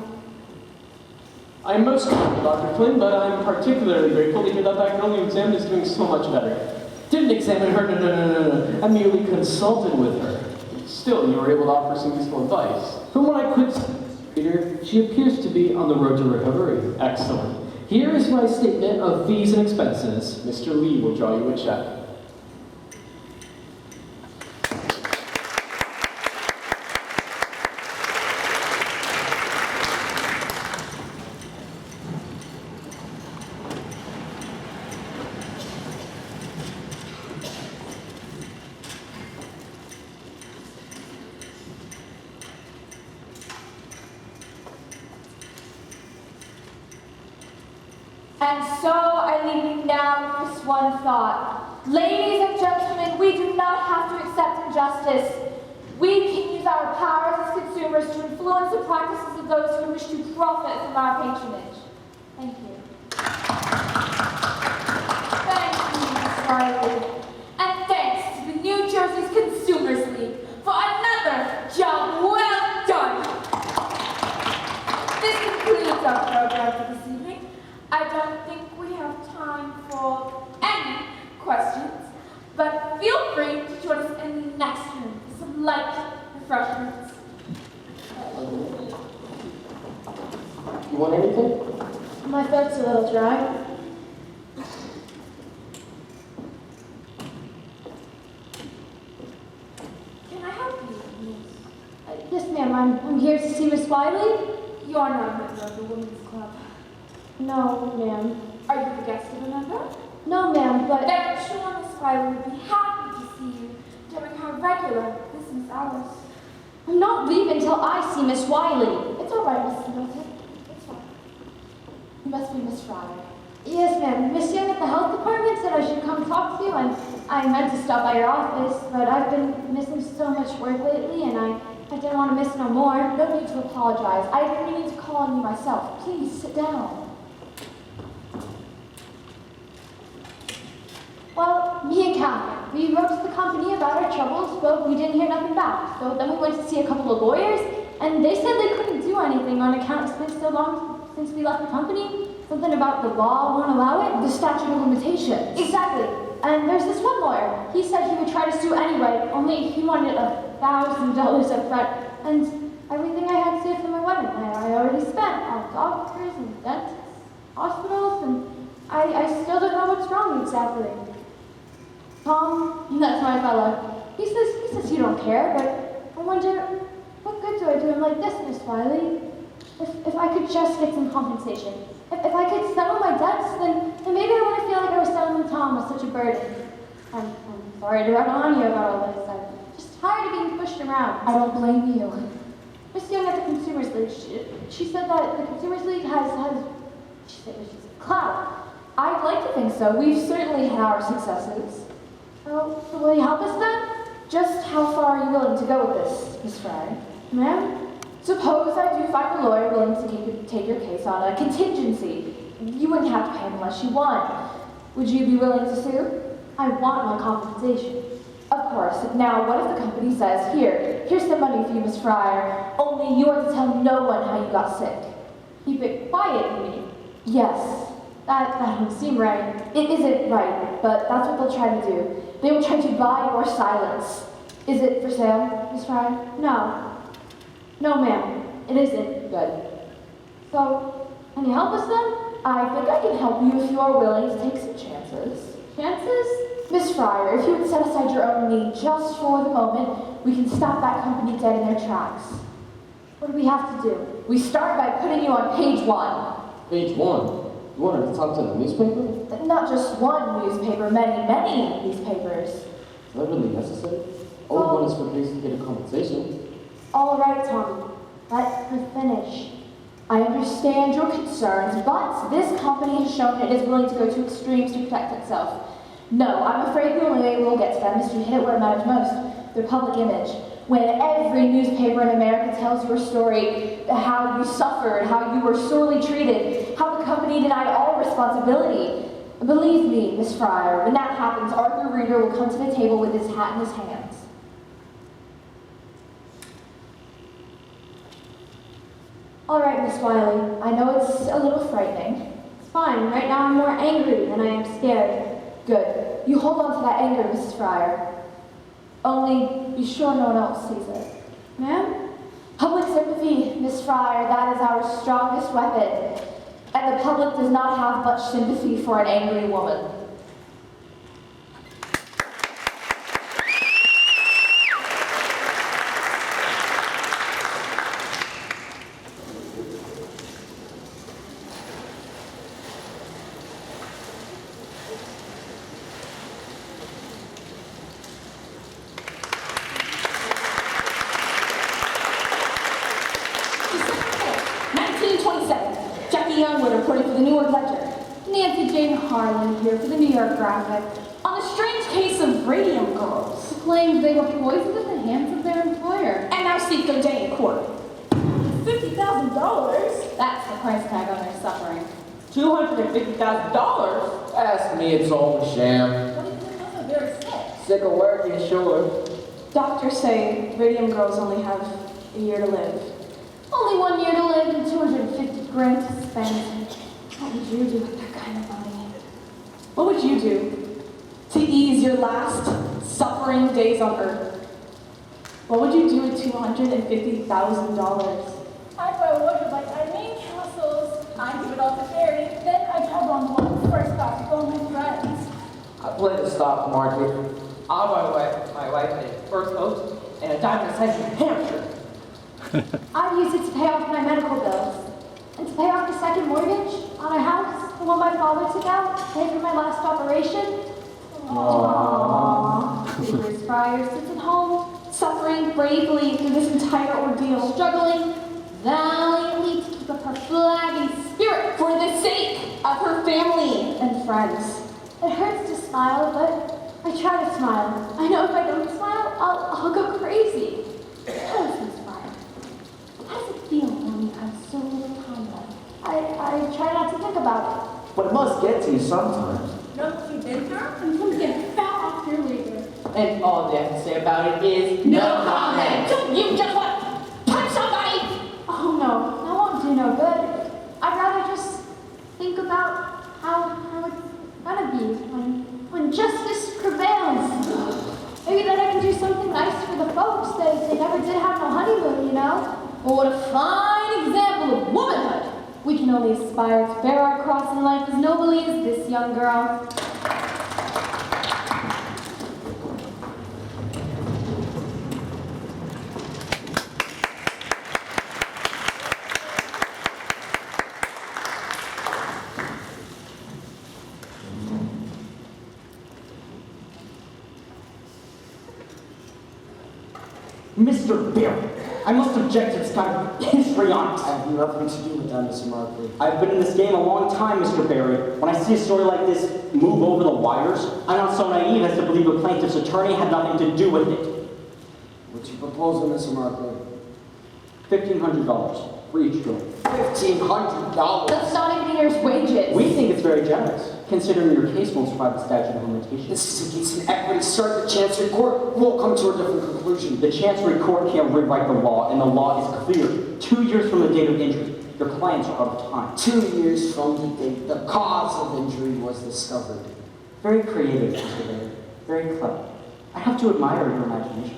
I'm most grateful, Dr. Flynn, but I'm particularly grateful to hear that that girl you examined is doing so much better. Didn't examine her, no. I merely consulted with her. Still, you were able to offer some useful advice. From what I could see, Peter, she appears to be on the road to recovery. Excellent. Here is my statement of fees and expenses. Mr. Lee will draw you a check. And so I leave you now with this one thought. Ladies and gentlemen, we do not have to accept injustice. We can use our powers as consumers to influence the practices of those who wish to profit from our patronage. Thank you. Thank you, Ms. Riley. And thanks to the New Jersey's Consumers League for another job well done. This concludes our program for this evening. I don't think we have time for any questions, but feel free to join us in the next room for some light refreshments. You want anything? My throat's a little dry. Can I help you, Miss? Yes, ma'am. I'm here to see Miss Wiley. You are not a member of the Women's Club. No, ma'am. Are you the guest of a member? No, ma'am, but... Then I'm sure Miss Wiley would be happy to see you during her regular business hours. I'm not leaving until I see Miss Wiley. It's all right, Mr. Milton. It's fine. You must be Miss Fryer. Yes, ma'am. Miss Young at the health department said I should come talk to you, and I meant to stop by your office, but I've been missing so much work lately, and I didn't want to miss no more. No need to apologize. I didn't mean to call on you myself. Please sit down. Well, me and Catherine, we wrote to the company about our troubles, but we didn't hear nothing back. So then we went to see a couple of lawyers, and they said they couldn't do anything on account it's been so long since we left the company. Something about the law won't allow it. The statute of limitations. Exactly. And there's this one lawyer. He said he would try to sue anyway, only he wanted $1,000 up front. And everything I had saved for my wedding, I already spent on doctors and dentists, hospitals, and I still don't know what's wrong exactly. Tom, that's my fellow. He says you don't care, but I wonder, what good do I do him like this, Miss Wiley? If I could just get some compensation. If I could settle my debts, then maybe I wouldn't feel like I was selling Tom was such a burden. I'm sorry to run on you about all this. I'm just tired of being pushed around. I don't blame you. Miss Young at the Consumers League, she said that the Consumers League has she said she's clout. I'd like to think so. We've certainly had our successes. Oh, so will you help us then? Just how far are you willing to go with this, Miss Fry? Ma'am? Suppose I do find a lawyer willing to take your case on a contingency. You wouldn't have to pay him unless you won. Would you be willing to sue? I want my compensation. Of course. Now, what if the company says, here's some money for you, Miss Fryer. Only you are to tell no one how you got sick. Keep it quiet, you mean? Yes. That don't seem right. It isn't right, but that's what they'll try to do. They will try to buy your silence. Is it for sale, Miss Fryer? No. No, ma'am. It isn't. Good. So, can you help us then? I think I can help you if you are willing to take some chances. Chances? Miss Fryer, if you would set aside your own need just for the moment, we can stop that company dead in their tracks. What do we have to do? We start by putting you on page 1. Page 1? You want her to talk to the newspaper? Not just one newspaper, many newspapers. Is that really necessary? All we want is for Grace to get a compensation. All right, Tommy. Let her finish. I understand your concerns, but this company has shown it is willing to go to extremes to protect itself. No, I'm afraid the only way we'll get to them is to hit it where it matters most, their public image. When every newspaper in America tells your story, how you suffered, how you were sorely treated, how the company denied all responsibility. Believe me, Miss Fryer, when that happens, Arthur Reeder will come to the table with his hat in his hands. All right, Miss Wiley, I know it's a little frightening. It's fine. Right now I'm more angry than I am scared. Good. You hold on to that anger, Mrs. Fryer. Only be sure no one else sees it. Ma'am? Public sympathy, Miss Fryer, that is our strongest weapon. And the public does not have much sympathy for an angry woman. Here for the New York Graphic On a strange case of Radium girls. who claimed they were poisoned in the hands of their employer. And now seek their day in court. $50,000? That's the price tag on their suffering. $250,000? Ask me, it's all a sham. What if they're also very sick? Sick of working, sure. Doctors say Radium girls only have a year to live. Only 1 year to live and 250 grand to spend. What would you do with that kind of money? What would you do to ease your last suffering days on Earth? What would you do with $250,000? I'd buy wardrobe like I made castles. I'd give it all to charity. Then I'd travel on one first class with all my friends. I play the stock market. I'll buy my wife a first coat and a diamond size in Hampshire. I'd use it to pay off my medical bills. And to pay off the second mortgage on our house, the one my father took out, to pay for my last operation. Aww. Miss Fryer sits at home, Suffering bravely through this entire ordeal. struggling valiantly to keep up her flagging spirit. For the sake of her family and friends. It hurts to smile, but I try to smile. I know if I don't smile, I'll go crazy. Tell us, Miss Fryer, how does it feel when you have so little time left? I try not to think about it. But it must get to you sometimes. You know what you've been through? And you get fat off your leader. And all they have to say about it is No comment. Don't you just want to punch somebody? Oh no, that won't do no good. I'd rather just think about how it's gonna be when justice prevails. Maybe then I can do something nice for the folks. They never did have no honeymoon, you know? Well, what a fine example of womanhood. We can only aspire to bear our cross in life as nobly as this young girl. Mr. Barry, I must object to this kind of histrionics. I have nothing to do with that, Mr. Markley. I've been in this game a long time, Mr. Barry. When I see a story like this move over the wires, I'm not so naive as to believe the plaintiff's attorney had nothing to do with it. What's your proposal, Mr. Markley? $1,500 for each girl. $1,500? That's not even a year's wages. We think it's very generous, considering your case won't survive the statute of limitations. This is against an equity cert. The Chancery Court will come to a different conclusion. The Chancery Court can't rewrite the law, and the law is clear. 2 years from the date of injury, your clients are out of time. 2 years from the date the cause of injury was discovered. Very creative, Mr. Barry. Very clever. I have to admire your imagination.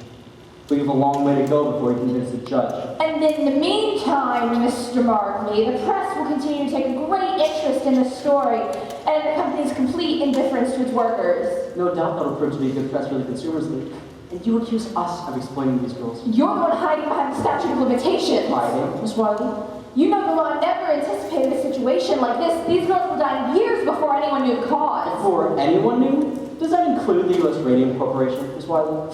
But you have a long way to go before you convince the judge. And in the meantime, Mr. Markley, the press will continue to take a great interest in the story and the company's complete indifference to its workers. No doubt that'll prove to be a good press for the Consumers League. And you accuse us of exploiting these girls. You're the one hiding behind the statute of limitations. Hiding? Miss Wiley? You know the law never anticipated a situation like this. These girls were dying years before anyone knew the cause. Before anyone knew? Does that include the U.S. Radium Corporation, Miss Wiley?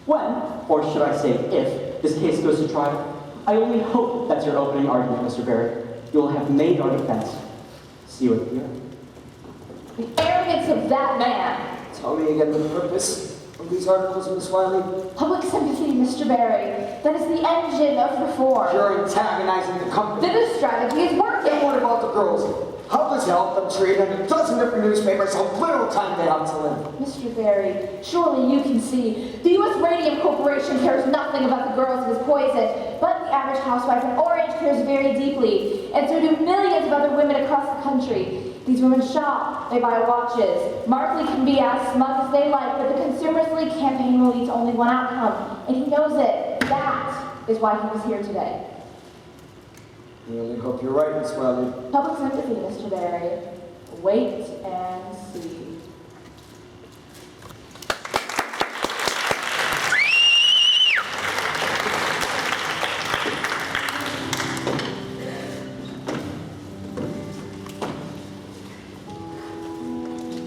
When, or should I say if, this case goes to trial, I only hope that's your opening argument, Mr. Barry. You'll have made our defense. See you at the hearing. The arrogance of that man. Tell me again the purpose of these articles, Miss Wiley. Public sympathy, Mr. Barry. That is the engine of reform. You're antagonizing the company. Then the strategy is working. And what about the girls? How does it help them treat in a dozen different newspapers how little time they have to live? Mr. Barry, surely you can see. The U.S. Radium Corporation cares nothing about the girls it has poisoned, but the average housewife in Orange cares very deeply, and so do millions of other women across the country. These women shop, they buy watches. Markley can be as smug as they like, but the Consumers League campaign will lead to only one outcome, and he knows it. That is why he was here today. I really hope you're right, Miss Wiley. Public sympathy, Mr. Barry. Wait and see.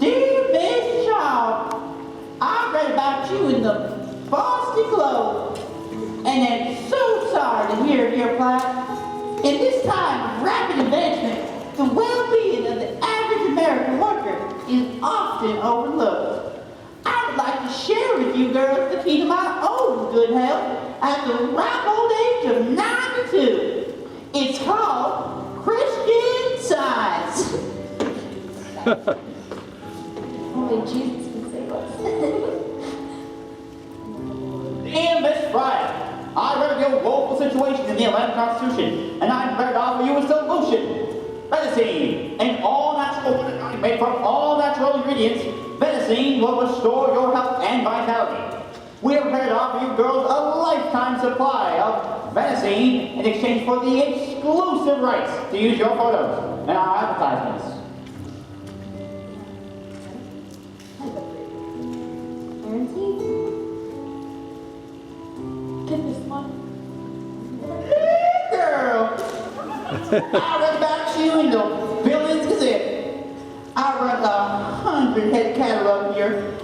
Dear Miss Shaw, I read about you in the Boston Globe, and am so sorry to hear of your plight. In this time of rapid advancement, the well-being of the average American worker is often overlooked. I would like to share with you girls the key to my own good health at the ripe old age of 92. It's called Christian Science. Only Jesus can save us. Dear Miss Fryer, I read of your woeful situation in the Atlanta Constitution, and I'm ready to offer you a solution. Venison, an all-natural, made from all natural ingredients, venison will restore your health and vitality. We are ready to offer you girls a lifetime supply of venison in exchange for the exclusive rights to use your photos in our advertisements. Girl, I read about you in the Billings Gazette. I run 100 head cattle up here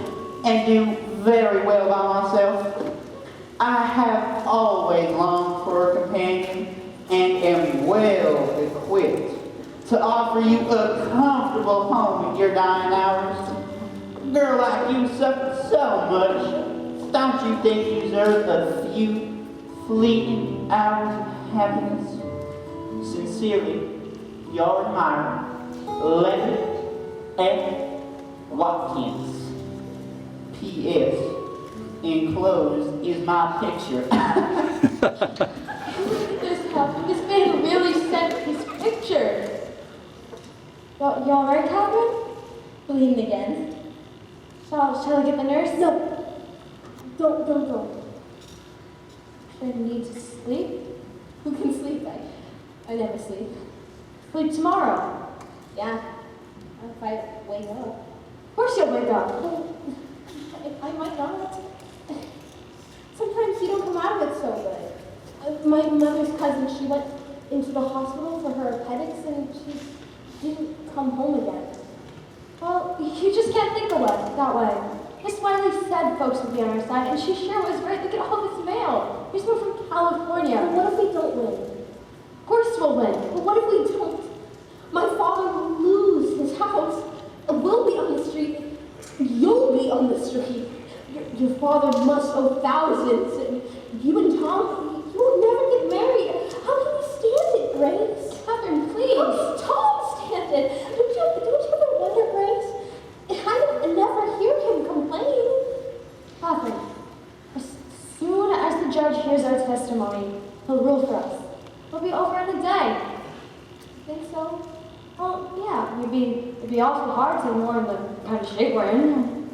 and do very well by myself. I have always longed for a companion and am well equipped to offer you a comfortable home in your dying hours. A girl like you suffers so much. Don't you think you deserve a few fleeting hours of happiness? Sincerely, your admirer, Leonard F. Watkins. P.S. Enclosed is my picture. This man really sent his picture. You all right, Catherine? Bleeding again? Shall I get the nurse? No. Don't. I need to sleep. Who can sleep? I never sleep. Sleep tomorrow. Yeah. If I wake up. Of course you'll wake up. I might not. Sometimes you don't come out of it so good. My mother's cousin, she went into the hospital for her appendix and she didn't come home again. Well, you just can't think of it that way. Miss Wiley Charlie said folks would be on our side, and she sure was right. Look at all this mail. Here's one from California. But what if we don't win? Of course we'll win. But what if we don't? My father will lose his house. And we'll be on the street. You'll be on the street. Your father must owe thousands. And you and Tom, you will never get married. How can you stand it, Grace? Catherine, please. How can Tom stand it? Don't you ever wonder, Grace? I never hear him complain. Catherine, as soon as the judge hears our testimony, he'll rule for us. It'll be over in a day. Think so? Well, yeah, it'd be awful hard to warn the kind of shape we're in.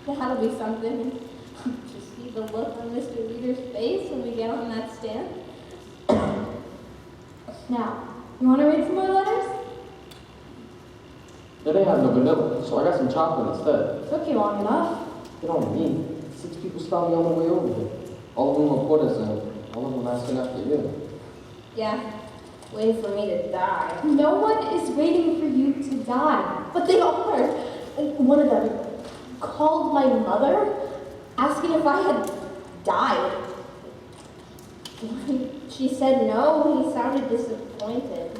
That'll be something. To see the look on Mr. Reader's face when we get on that stand. Now, you want to read some more letters? They didn't have no vanilla, so I got some chocolate instead. Took you long enough. Get on me. 6 people stopped me on the way over here. All of them reporters and all of them asking after you. Yeah, waiting for me to die. No one is waiting for you to die. But they are. One of them called my mother, asking if I had died. When she said no, he sounded disappointed.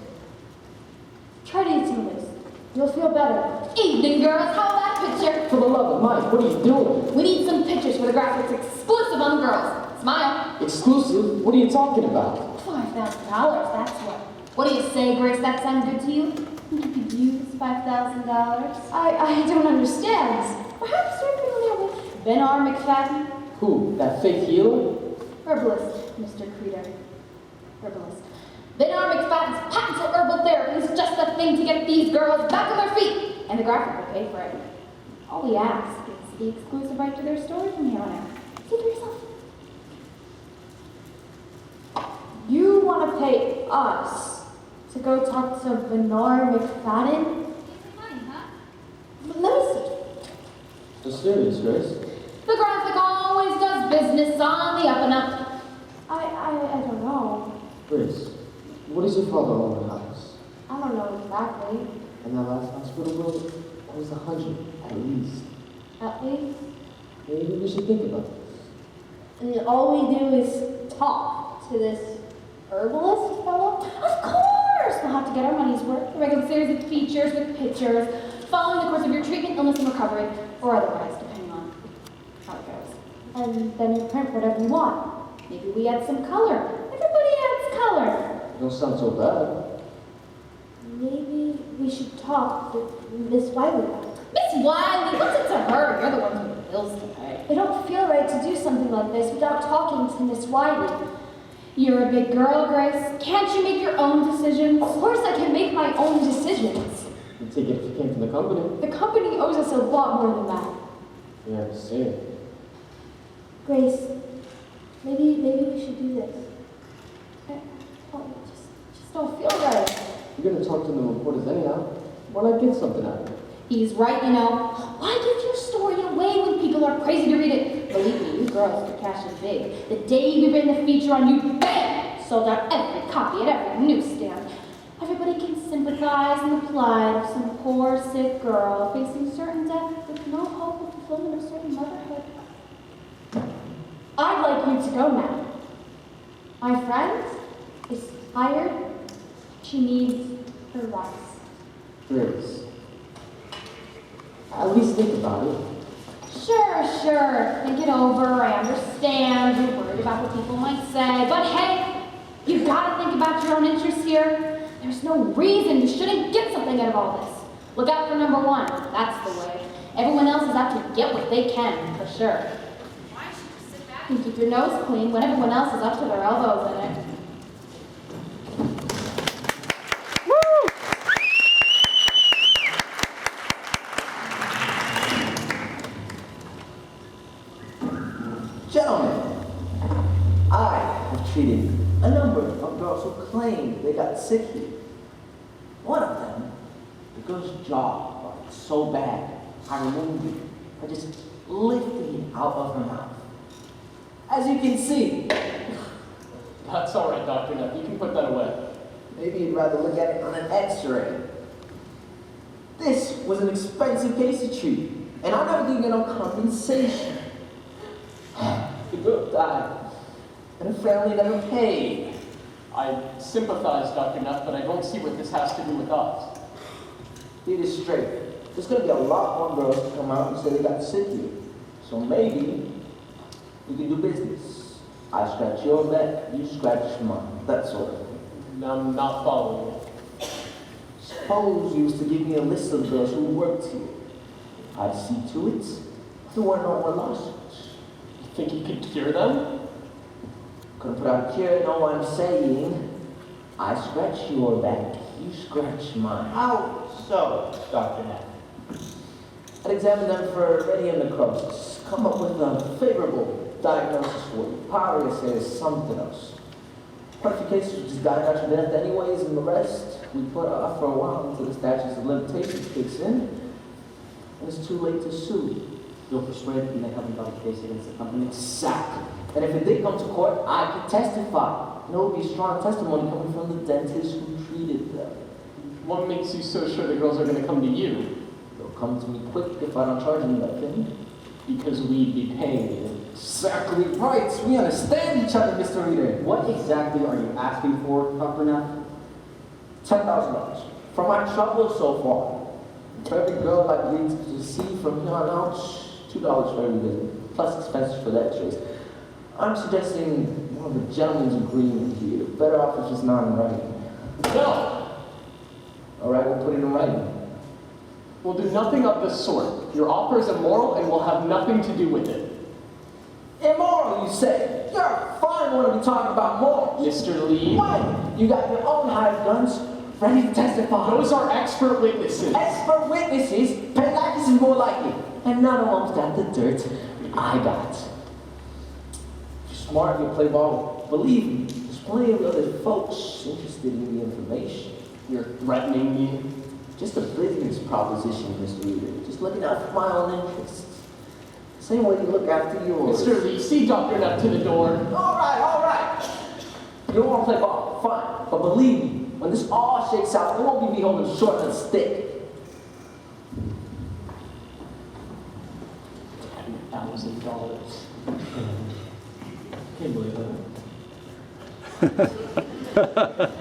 Try to eat some of this. You'll feel better. Evening, girls. How about that picture? For the love of Mike, what are you doing? We need some pictures for the graphics exclusive on the girls. Smile. Exclusive? What are you talking about? $5,000, that's what. What do you say, Grace? That sound good to you? You could use $5,000. I don't understand. Perhaps you're familiar with Ben-R McFadden? Who? That fake healer? Herbalist, Mr. Creeder. Herbalist. Ben-R McFadden's patented herbal therapy is just the thing to get these girls back on their feet. And the graphic will pay for it. All we ask is the exclusive right to their story from here on out. See for yourself. You want to pay us to go talk to Ben-R McFadden? Let me see. You're serious, Grace? The graphic always does business on the up and up. I don't know. Grace, what does your father own the house? I don't know exactly. And that last hospital bill, that was 100 at least. At least. Maybe we should think about this. And all we do is talk to this herbalist fellow. Of course! We'll have to get our money's worth. A regular series of features with pictures, following the course of your treatment, illness, and recovery, or otherwise, depending on how it goes. And then you print whatever you want. Maybe we add some color. Everybody adds color. You don't sound so bad. Maybe we should talk to Miss Wiley about it. Miss Wiley, what's it to her? You're the one with the bills to pay. I don't feel right to do something like this without talking to Miss Wiley. You're a big girl, Grace. Can't you make your own decisions? Of course I can make my own decisions. You'd take it if it came from the company. The company owes us a lot more than that. Yeah, see. Grace, maybe we should do this. I just don't feel right. You're gonna talk to the reporters anyhow. Why not get something out of it? He's right, you know. Why give your story away when people are crazy to read it? Believe me, you girls, your cash is big. The day we ran the feature on you, bang! Sold out every copy at every newsstand. Everybody can sympathize in the plight of some poor, sick girl facing certain death with no hope of fulfillment of certain motherhood. I'd like you to go now. My friend is tired. She needs her rest. Grace. At least think about it. Sure. Think it over. I understand. You're worried about what people might say. But hey, you've got to think about your own interests here. There's no reason you shouldn't get something out of all this. Look out for number one. That's the way. Everyone else is out to get what they can, for sure. And keep your nose clean when everyone else is up to their elbows in it. Gentlemen, I have treated a number of girls who claimed they got sick here. One of them, the girl's jaw was so bad, I removed it. I just lifted it out of her mouth. As you can see, That's all right, Dr. Neff. You can put that away. maybe you'd rather look at it on an x-ray. This was an expensive case to treat. And I never did get no compensation. The girl died, and the family never paid. I sympathize, Dr. Nutt, but I don't see what this has to do with us. Get it straight. There's gonna be a lot more girls to come out and say they got sick here. So maybe we can do business. I scratch your back, you scratch mine. That sort of thing. I'm not following you. Suppose you was to give me a list of girls who worked here. I'd see to it there weren't no more lawsuits. You think you could cure them? Couldn't put out a cure, no, I'm saying I scratch your back, you scratch mine. How so, Dr. Neff? I'd examine them for radium necrosis, come up with a favorable diagnosis for you. Probably say something else. Quite a few cases we just got natural death anyways, and the rest we put off for a while until the statutes of limitations kicks in, and it's too late to sue. You'll persuade them they haven't got a case against the company? Exactly. And if it did come to court, I could testify. And it would be strong testimony coming from the dentist who treated them. What makes you so sure the girls are going to come to you? They'll come to me quick if I don't charge them nothing. Because we'd be paying you. Exactly right. We understand each other, Mr. Reader. What exactly are you asking for, Dr. Neff? $10,000 for my trouble so far. For every girl I agreed to see from here on out, $2 for every visit, plus expenses for the x-rays. I'm suggesting more of a gentleman's agreement here. Better off if it's not in writing. No! All right, we'll put it in writing. We'll do nothing of the sort. Your offer is immoral and will have nothing to do with it. Immoral, you say? You're a fine one to be talking about morals. Mr. Lee. What? You got your own hired guns ready to testify. Those are expert witnesses. Expert witnesses? Pedakis is more like it. And none of them's got the dirt I got. You're smart, you play ball. Believe me, there's plenty of other folks interested in the information. You're threatening me? Just a business proposition, Mr. Reader. Just looking out for my own interests. Same way you look after yours. Mr. Lee, see Dr. Nutt to the door. All right. You don't want to play ball, fine. But believe me, when this all shakes out, it won't be me holding short on a stick. $10,000. Can't believe that.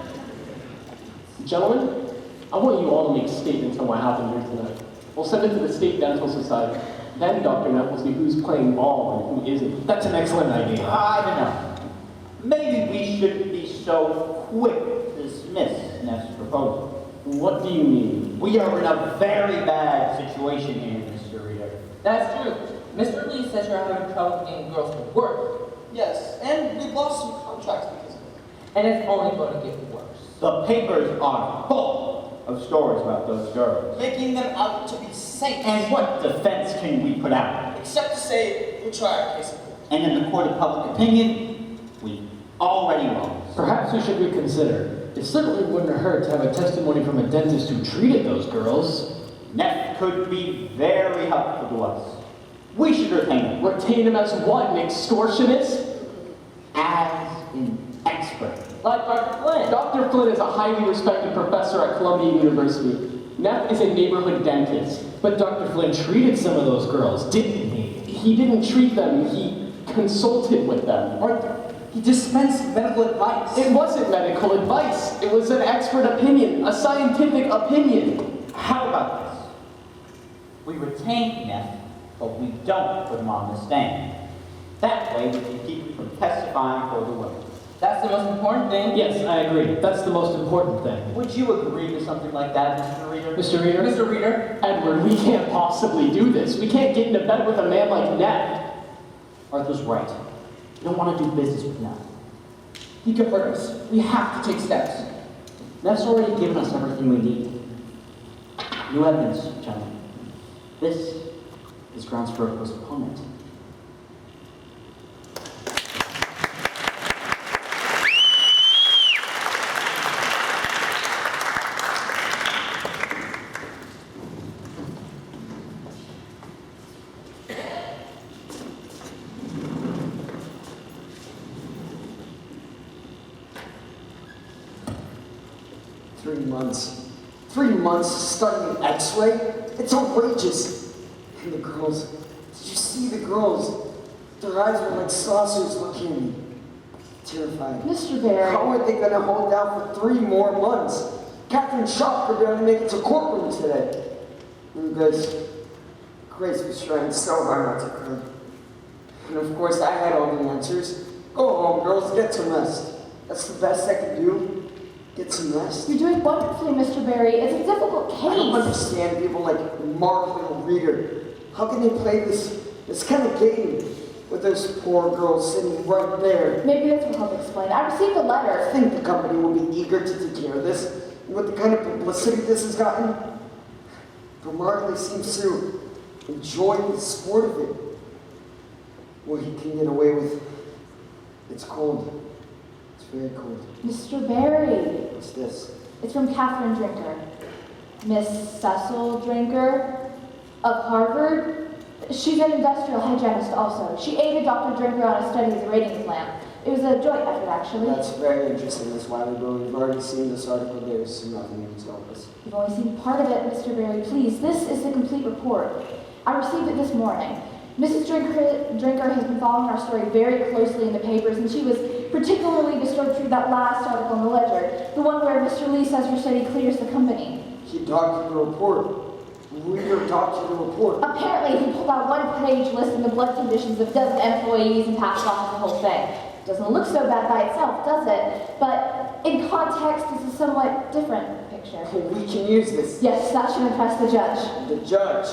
Gentlemen, I want you all to make statements on what happened here tonight. We'll send it to the State Dental Society. Then Dr. Nutt will see who's playing ball and who isn't. That's an excellent idea. I don't know. Maybe we shouldn't be so quick to dismiss Neff's proposal. What do you mean? We are in a very bad situation here, Mr. Reader. That's true. Mr. Lee says you're having trouble getting girls to work. Yes, and we've lost some contracts because of it. And it's only going to get worse. The papers are full of stories about those girls. Making them out to be saints. And what defense can we put out? Except to say, we'll try our case in court. And in the court of public opinion, we already lost. Perhaps we should reconsider. It certainly wouldn't hurt to have a testimony from a dentist who treated those girls. Neff could be very helpful to us. We should retain him. Retain him as what, an extortionist? As an expert. Like Dr. Flynn. Dr. Flynn is a highly respected professor at Columbia University. Neff is a neighborhood dentist. But Dr. Flynn treated some of those girls, didn't he? He didn't treat them, he consulted with them. Or he dispensed medical advice. It wasn't medical advice. It was an expert opinion, a scientific opinion. How about this? We retain Neff, but we don't put him on the stand. That way we can keep him from testifying for the women. That's the most important thing. Yes, I agree. That's the most important thing. Would you agree to something like that, Mr. Reader? Mr. Reader? Mr. Reader. Edward, we can't possibly do this. We can't get into bed with a man like Neff. Arthur's right. We don't want to do business with Neff. He could hurt us. We have to take steps. Neff's already given us everything we need. New evidence, gentlemen. This is grounds for a postponement. Three months starting an x-ray? It's outrageous. And the girls, did you see the girls? Their eyes were like saucers looking at me. Terrified. Mr. Barry. How are they going to hold out for 3 more months? Catherine Shaw could barely make it to courtroom today. And Grace was trying so hard not to cry. And of course, I had all the answers. Go home, girls, get some rest. That's the best I can do. Get some rest. You're doing wonderfully, Mr. Barry. It's a difficult case. I don't understand people like Mark and Reader. How can they play this kind of game with those poor girls sitting right there? Maybe this will help explain. I received a letter. I think the company will be eager to take care of this. With the kind of publicity this has gotten, but Markley seems to enjoy the sport of it. What he can get away with. It's cold. It's very cold. Mr. Barry. What's this? It's from Catherine Drinker. Miss Cecil Drinker of Harvard. She's an industrial hygienist also. She aided Dr. Drinker on a study of the radium lamp. It was a joint effort, actually. That's very interesting, Miss Wiley, but we've already seen this article. There's nothing you can tell us. You've only seen part of it, Mr. Barry. Please, this is the complete report. I received it this morning. Mrs. Drinker has been following our story very closely in the papers, and she was particularly disturbed through that last article in the Ledger, the one where Mr. Lee says her study clears the company. He doctored the report. Reader doctored the report. Apparently, he pulled out one-page list in the blood conditions of a dozen employees and passed off the whole thing. Doesn't look so bad by itself, does it? But in context, it's a somewhat different picture. We can use this. Yes, that should impress the judge. The judge?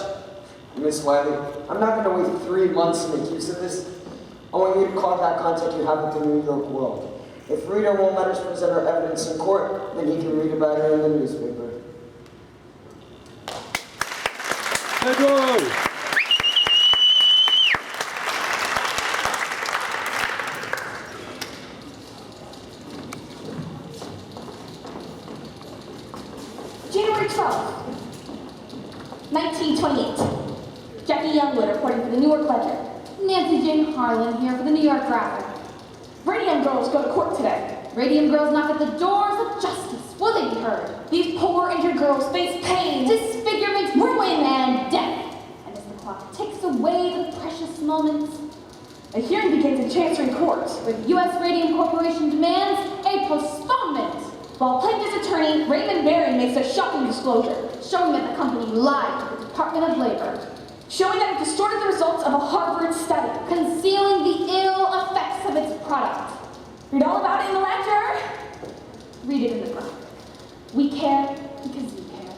Miss Wiley, I'm not going to wait 3 months to make use of this. I want you to call that contact you have with the New York World. If Rita won't let us present our evidence in court, then he can read about it in the newspaper. Pedro! January 12th, 1928. Jackie Youngwood reporting for the New York Ledger. Nancy Jane Harlan here for the New York Graphic. Radium girls go to court today. Radium girls knock at the doors of justice. Will they be heard? These poor injured girls face pain, disfigurement, ruin, and death. And as the clock ticks away the precious moments, a hearing begins in Chancery Court, where the U.S. Radium Corporation demands a postponement. While plaintiff's attorney Raymond Barry makes a shocking disclosure, showing that the company lied to the Department of Labor, showing that it distorted the results of a Harvard study, concealing the ill effects of its product. Read all about it in the Ledger. Read it in the Graphic. We care because you care.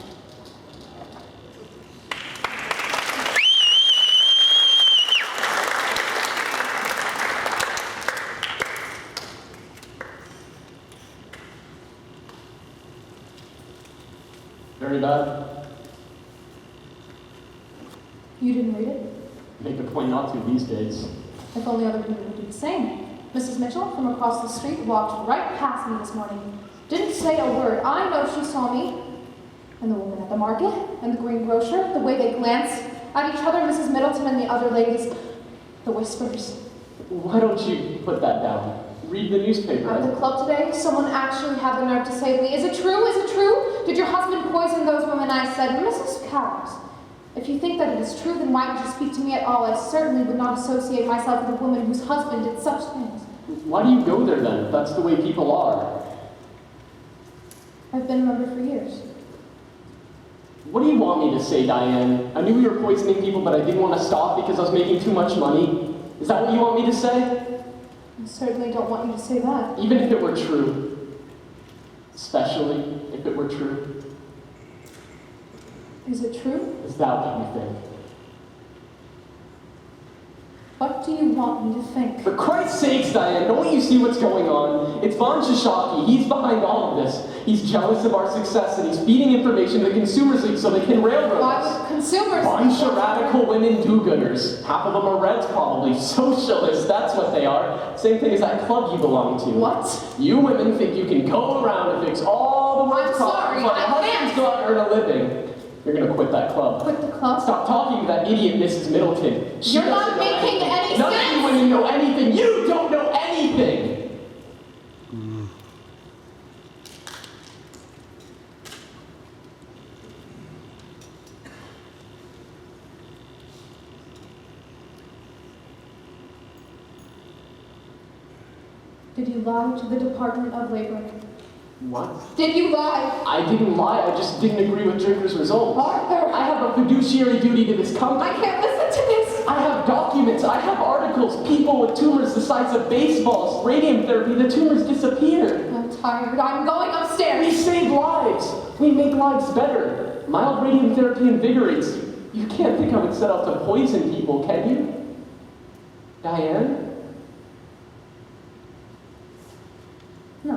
Very bad. You didn't read it? Make a point not to these days. If only other people would do the same. Mrs. Mitchell, from across the street, walked right past me this morning. Didn't say a word. I know she saw me. And the woman at the market, and the greengrocer, the way they glanced at each other, Mrs. Middleton and the other ladies, the whispers. Why don't you put that down? Read the newspaper. At the club today, someone actually had the nerve to say to me, "Is it true? Is it true? Did your husband poison those women?" I said, "Mrs. Cowers, if you think that it is true, then why would you speak to me at all? I certainly would not associate myself with a woman whose husband did such things." Why do you go there then, if that's the way people are? I've been a member for years. What do you want me to say, Diane? I knew we were poisoning people, but I didn't want to stop because I was making too much money. Is that what you want me to say? I certainly don't want you to say that. Even if it were true. Especially if it were true. Is it true? Is that what you think? What do you want me to think? For Christ's sakes, Diane, don't you see what's going on? It's Von Shishaki. He's behind all of this. He's jealous of our success, and he's feeding information to the Consumers League so they can railroad Why us. would consumers... Bunch of radical women do-gooders. Half of them are Reds, probably. Socialists, that's what they are. Same thing as that club you belong to. What? You women think you can go around and fix all the world's problems while your husbands go out and earn a living. You're gonna quit that club. Quit the club? Stop talking to that idiot Mrs. Middleton. You're not making any sense! None of you women know anything. You don't know anything! Did you lie to the Department of Labor? What? Did you lie? I didn't lie, I just didn't agree with Drinker's results. Arthur! I have a fiduciary duty to this company. I can't listen to this! I have documents, I have articles, people with tumors the size of baseballs, radium therapy, the tumors disappeared. I'm tired. I'm going upstairs. We save lives. We make lives better. Mild radium therapy invigorates you. You can't think I would set out to poison people, can you? Diane? No.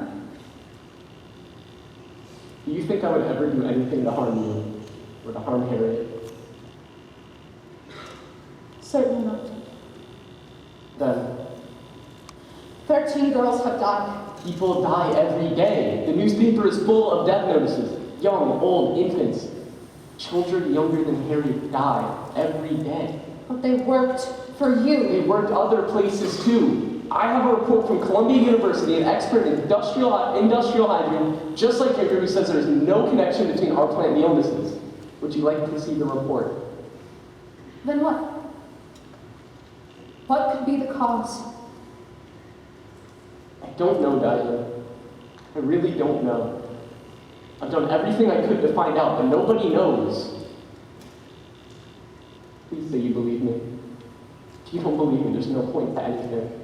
Do you think I would ever do anything to harm you? Or to harm Harriet? Certainly not. Then 13 girls have died. people die every day. The newspaper is full of death notices. Young, old, infants. Children younger than Harriet die every day. But they worked for you. They worked other places too. I have a report from Columbia University, an expert in industrial hydrogen, just like Edgar, who says there's no connection between our plant and the illnesses. Would you like to see the report? Then what? What could be the cause? I don't know, Diana. I really don't know. I've done everything I could to find out, but nobody knows. Please say you believe me. If you don't believe me, there's no point to anything.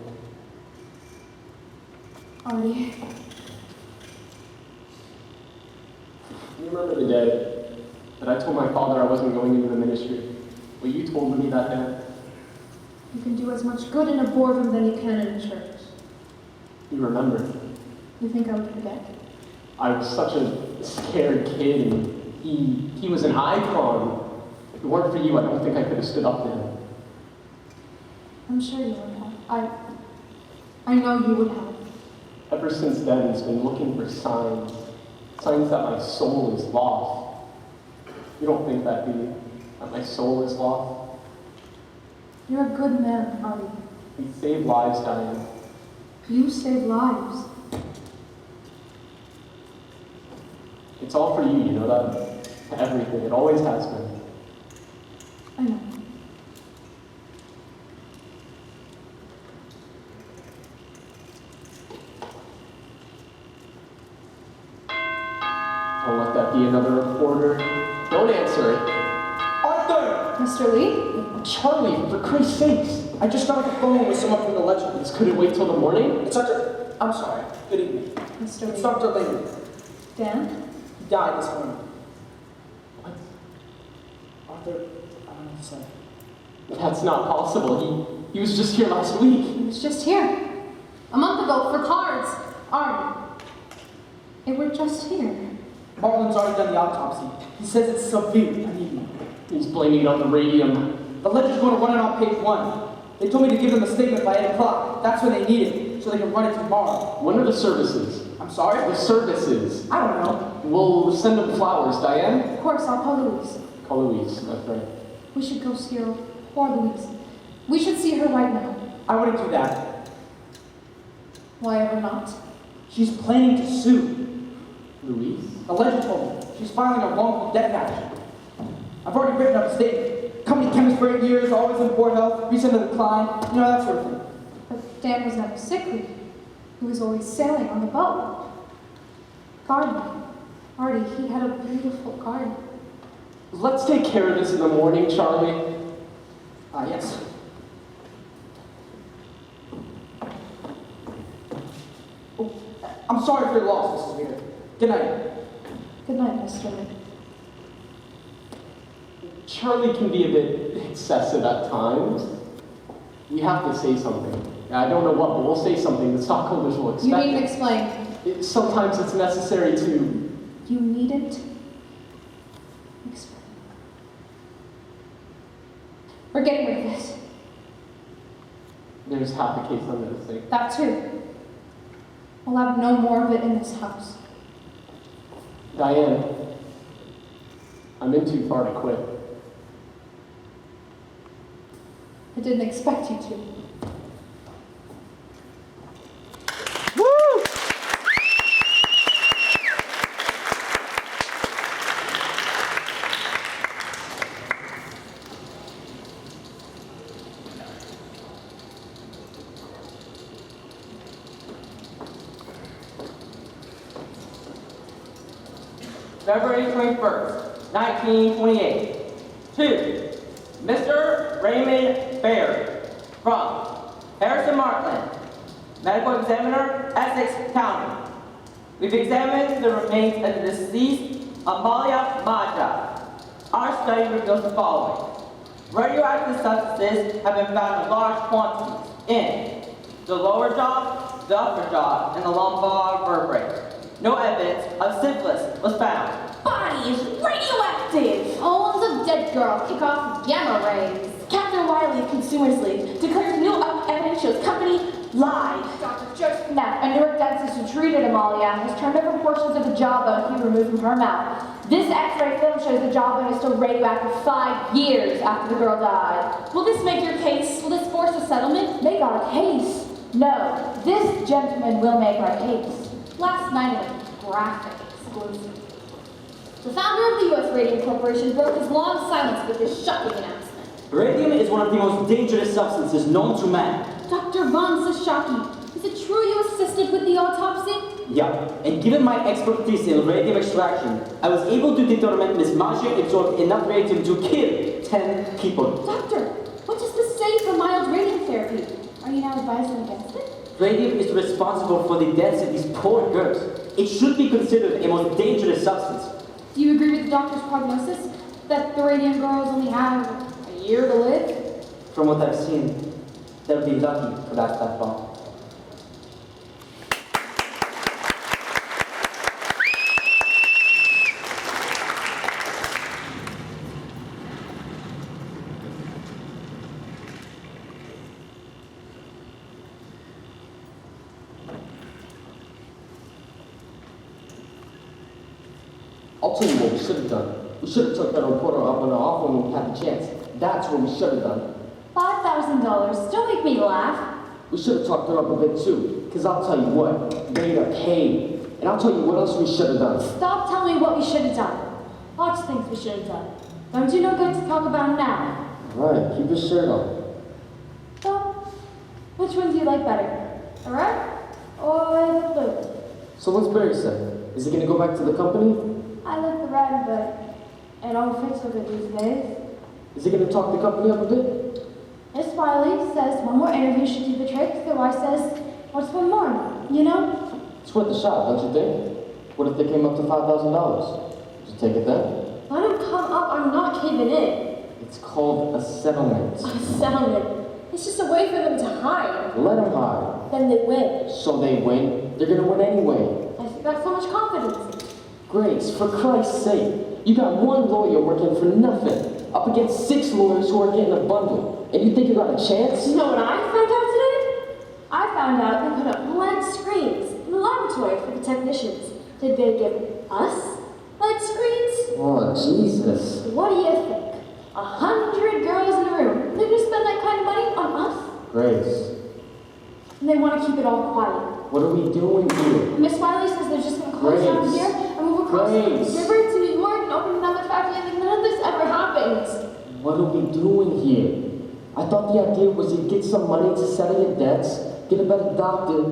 Artie. You remember the day that I told my father I wasn't going into the ministry? What you told me that day? You can do as much good in a boardroom than you can in a church. You remember? You think I would forget? I was such a scared kid, and he was an icon. If it weren't for you, I don't think I could have stood up to him. I'm sure you would have. I know you would have. Ever since then, it's been looking for signs. Signs that my soul is lost. You don't think that, do you? That my soul is lost? You're a good man, Artie. We save lives, Diane. You save lives. It's all for you, you know that? Everything. It always has been. I know. Don't let that be another reporter. Don't answer it. Arthur! Mr. Lee? Charlie, for Christ's sakes. I just got off the phone with someone from the lecture. This couldn't wait till the morning? It's Dr. I'm sorry. Good evening. Mr. It's Lee. Dr. Lehman. Dan? He died this morning. What? Arthur, I don't know what to say. That's not possible. He was just here last week. He was just here. A month ago for cards. Artie. They were just here. Marlon's already done the autopsy. He says it's severe anemia. He's blaming it on the radium. The ledger's going to run it on page 1. They told me to give them a statement by 8 o'clock. That's when they need it, so they can run it tomorrow. When are the services? I'm sorry? The services. I don't know. We'll send them flowers, Diane. Of course, I'll call Louise. Call Louise, that's right. We should go see her. Poor Louise. We should see her right now. I wouldn't do that. Why ever not? She's planning to sue. Louise? The ledger told me. She's filing a wrongful death action. I've already written up a statement. Company chemist for 8 years, always in poor health, recently declined, you know, that sort of thing. But Dan was never sickly. He was always sailing on the boat. Gardening. Artie, he had a beautiful garden. Let's take care of this in the morning, Charlie. Yes. Oh, I'm sorry for your loss, Mrs. Reader. Good night. Good night, Mr. Lee. Charlie can be a bit excessive at times. We have to say something. I don't know what, but we'll say something. The stockholders will expect You needn't it. explain. Sometimes it's necessary to... You needn't explain. We're getting rid of this. There's half a case under the sink. That too. We'll have no more of it in this house. Diane, I'm in too far to quit. I didn't expect you to. February 21st, 1928. To Mr. Raymond Baird from Harrison Markland, Medical Examiner, Essex County. We've examined the remains of the deceased Amalia Maja. Our study reveals the following. Radioactive substances have been found in large quantities in the lower jaw, the upper jaw, and the lumbar vertebrae. No evidence of syphilis was found. Body is radioactive! Bones of dead girl kick off gamma rays. Captain Wiley of Consumers League declares new evidence shows company lied. Dr. Joseph. Now, a Newark dentist who treated Amalia has turned over portions of the jawbone he removed from her mouth. This X-ray film shows the jawbone is still radioactive 5 years after the girl died. Will this make your case? Will this force a settlement? Make our case? No, this gentleman will make our case. Last night in a graphic exclusive. The founder of the U.S. Radium Corporation broke his long silence with this shocking announcement. Radium is one of the most dangerous substances known to man. Dr. Von Sashaki, is it true you assisted with the autopsy? Yeah, and given my expertise in radium extraction, I was able to determine Miss Maja absorbed enough radium to kill 10 people. Doctor, what does this say for mild radium therapy? Are you now advising against it? Radium is responsible for the deaths of these poor girls. It should be considered a most dangerous substance. Do you agree with the doctor's prognosis that the radium girls only have a year to live? From what I've seen, they'll be lucky to last that long. I'll tell you what we should have done. We should have took that reporter up on the offer when we had the chance. That's what we should have done. $5,000. Don't make me laugh. We should have talked her up a bit too. Because I'll tell you what, they are paid. And I'll tell you what else we should have done. Stop telling me what we should have done. Lots of things we should have done. Don't you know good to talk about now? Alright, keep your shirt on. So, which one do you like better? The red or the blue? So what's Barry say? Is he gonna go back to the company? I like the red, but it don't fit so good these days. Is he gonna talk the company up a bit? Miss Wiley says one more interview should do the trick. The wife says, what's one more? You know? It's worth a shot, don't you think? What if they came up to $5,000? Would you take it then? Let him come up. I'm not caving in. It's called a settlement. A settlement. It's just a way for them to hide. Let them hide. Then they win. So they win? They're gonna win anyway. I've got so much confidence. Grace, for Christ's sake, you got one lawyer working for nothing, up against 6 lawyers who are getting a bundle, and you think you got a chance? You know what I found out today? I found out they put up lead screens in the laboratory for the technicians. Did they give us lead screens? Oh, Jesus. What do you think? 100 girls in a room. They're gonna spend that kind of money on us? Grace. And they want to keep it all quiet. What are we doing here? Miss Wiley says they're just gonna close down here and move across the river to New York and open another factory, and none of this ever happens. What are we doing here? I thought the idea was to get some money to settle your debts, get a better doctor,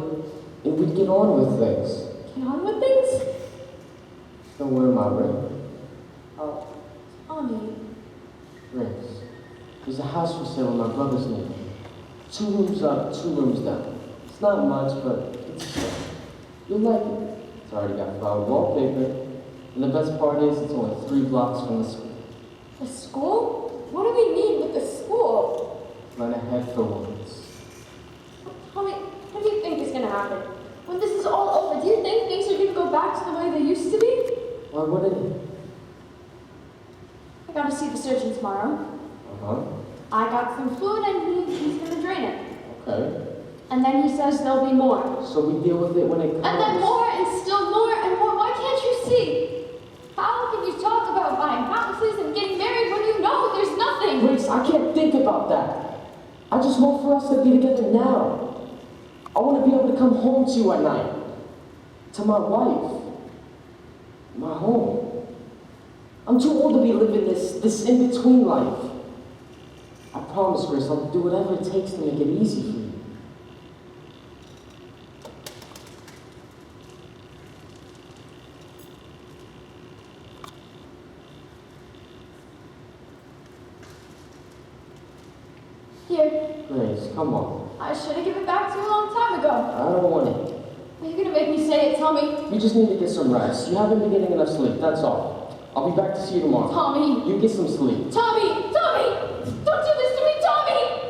and we'd get on with things. Get on with things? Don't worry, my ring. Oh, Tommy. Grace, there's a house for sale in my brother's name. 2 rooms up, 2 rooms down. It's not much, but it's a start. You'll like it. It's already got flowered wallpaper, and the best part is it's only 3 blocks from the school. The school? What do we need with the school? Plan ahead for once. Tommy, what do you think is gonna happen? When this is all over, do you think things are gonna go back to the way they used to be? Why wouldn't it? I gotta see the surgeon tomorrow. Uh-huh. I got some food and he's gonna drain it. Okay. And then he says there'll be more. So we deal with it when it comes. And then more and still more and more. Why can't you see? How can you talk about buying houses and getting married when you know there's nothing? Grace, I can't think about that. I just want for us to be together now. I want to be able to come home to you at night. To my wife. My home. I'm too old to be living this in-between life. I promise, Grace, I'll do whatever it takes to make it easy for you. Here. Grace, come on. I should have given it back to you a long time ago. I don't want it. Are you gonna make me say it, Tommy? You just need to get some rest. You haven't been getting enough sleep, that's all. I'll be back to see you tomorrow. Tommy! You get some sleep. Tommy! Tommy! Don't do this to me, Tommy!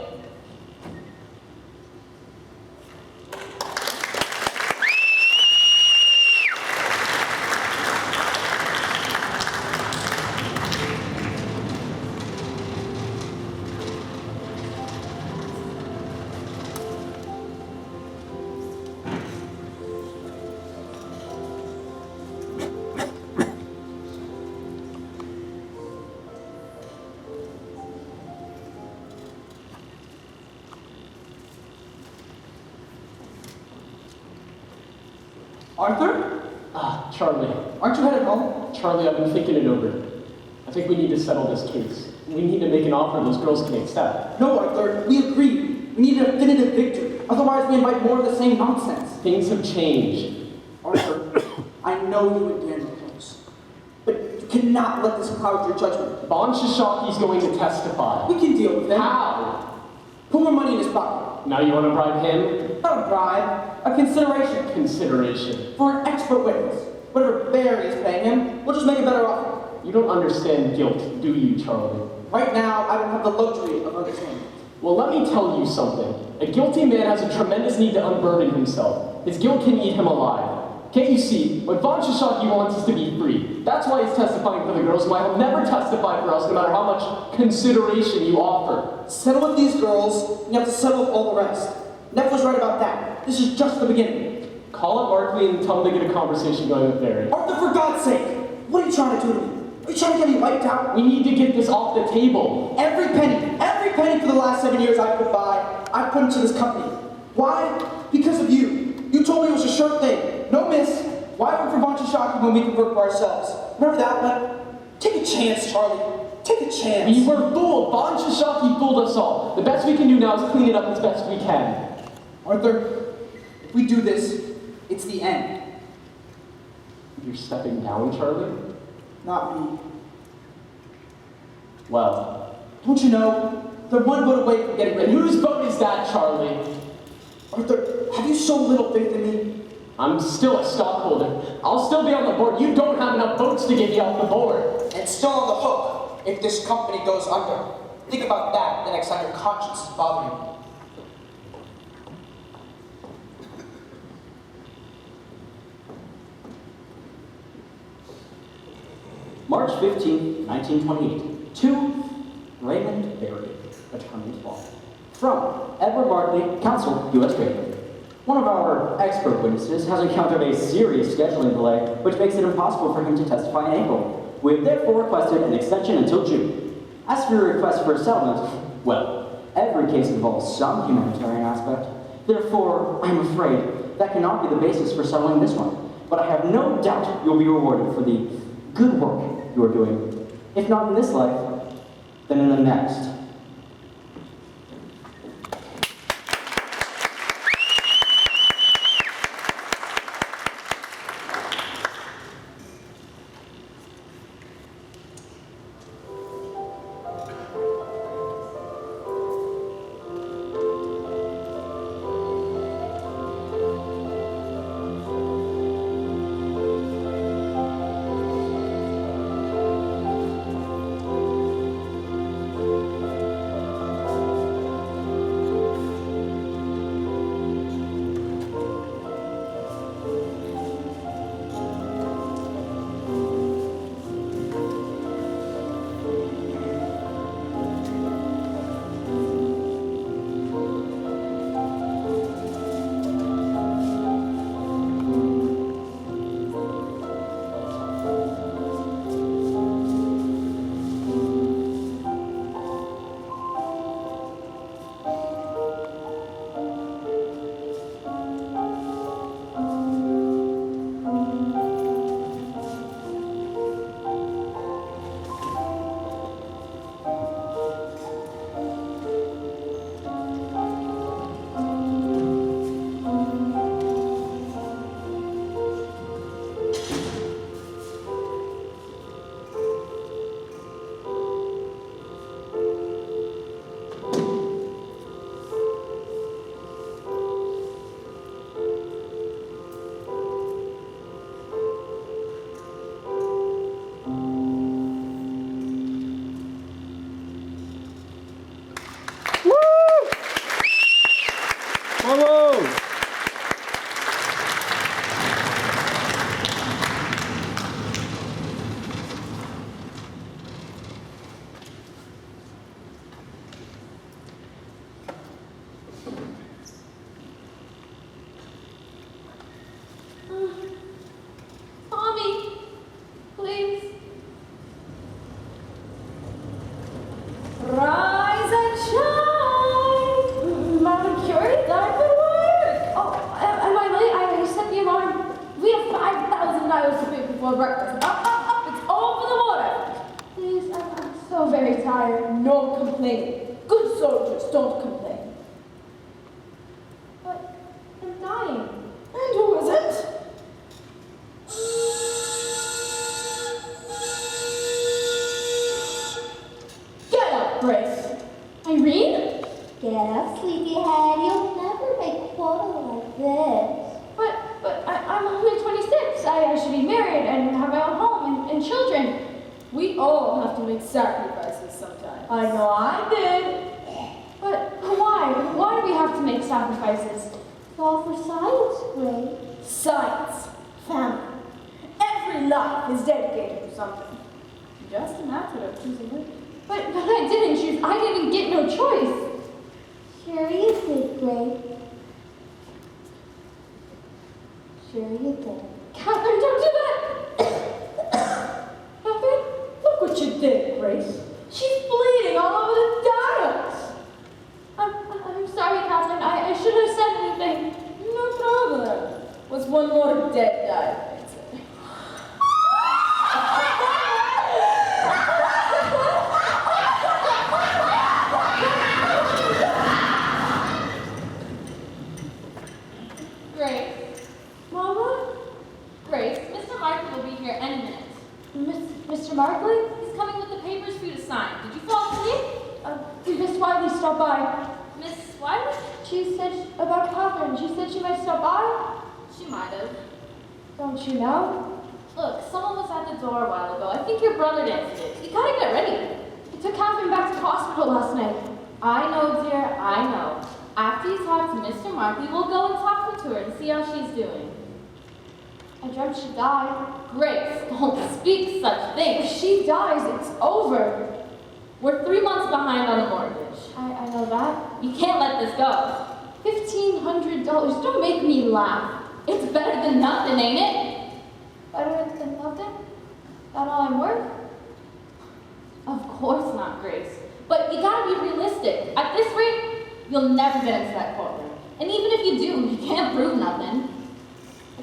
Arthur? Charlie. Aren't you headed home? Charlie, I've been thinking it over. I think we need to settle this case. We need to make an offer those girls can accept. No, Arthur. We agreed. We need a definitive victory. Otherwise, we invite more of the same nonsense. Things have changed. Arthur, I know you and Dan are close. But you cannot let this cloud your judgment. Bon Shishaki's going to testify. We can deal with that. How? Put more money in his pocket. Now you want to bribe him? Not a bribe. A consideration. Consideration. For an expert witness. Whatever Barry is paying him, we'll just make a better offer. You don't understand guilt, do you, Charlie? Right now, I don't have the luxury of understanding. Well, let me tell you something. A guilty man has a tremendous need to unburden himself. His guilt can eat him alive. Can't you see? What Von Shishaki wants is to be free. That's why he's testifying for the girls, why he'll never testify for us, no matter how much consideration you offer. Settle with these girls, and you have to settle with all the rest. Neff was right about that. This is just the beginning. Call up Markley and tell him to get a conversation going with Barry. Arthur, for God's sake! What are you trying to do to me? Are you trying to get me wiped out? We need to get this off the table. Every penny for the last 7 years I could buy, I put into this company. Why? Because of you. You told me it was a sure thing. No miss. Why work for Von Shishaki when we can work for ourselves? Remember that one? Take a chance, Charlie. Take a chance. We were fooled. Von Shishaki fooled us all. The best we can do now is clean it up as best we can. Arthur, if we do this, it's the end. You're stepping down, Charlie? Not me. Well. Don't you know? They're one vote away from getting rid And of me. whose vote is that, Charlie? Arthur, have you so little faith in me? I'm still a stockholder. I'll still be on the board. You don't have enough votes to get me off the board. And still on the hook if this company goes under. Think about that the next time your conscience is bothering you. March 15, 1928. To Raymond Barry, attorney at law. From Edward Markley, counsel, U.S. Trade. One of our expert witnesses has encountered a serious scheduling delay, which makes it impossible for him to testify in April. We have therefore requested an extension until June. As for your request for a settlement, well, every case involves some humanitarian aspect. Therefore, I'm afraid that cannot be the basis for settling this one. But I have no doubt you'll be rewarded for the good work you are doing. If not in this life, then in the next. won't complain. Good soldiers don't complain. But I'm dying. And who isn't? Get up, Grace. Irene? Get up, sleepyhead. You'll never make quota like this. But I'm only 26. I should be married and have my own home and children. We all have to make sacrifices sometimes. I know I did. But why? Why do we have to make sacrifices? It's all for science, Grace. Science, family. Every life is dedicated to something. Just a matter of choosing it. But I didn't choose. I didn't get no choice. Sure you did, Grace. Sure you did. Catherine, don't do that! Catherine, Look what you did, Grace. she's bleeding all over the dials. I'm sorry, Catherine. I shouldn't have said anything. No problem. Was one more dead dive. Grace. Mama? Grace, Mr. Markley will be here any minute. Mr. Markley? He's coming with the papers for you to sign. Did you fall asleep? Did Miss Wiley stop by? Miss Wiley? She said about Catherine. She said she might stop by. She might have. Don't you know? Look, someone was at the door a while ago. I think your brother answered it. You gotta get ready. I took Catherine back to the hospital last night. I know, dear, I know. After you talk to Mr. Markley, we'll go and talk to her and see how she's doing. I dreamt she died. Grace, don't speak such things. If she dies, it's over. We're 3 months behind on the mortgage. I know that. You can't let this go. $1,500. Don't make me laugh. It's better than nothing, ain't it? Better than nothing? That all I'm worth? Of course not, Grace. But you gotta be realistic. At this rate, you'll never get into that courtroom. And even if you do, you can't prove nothing.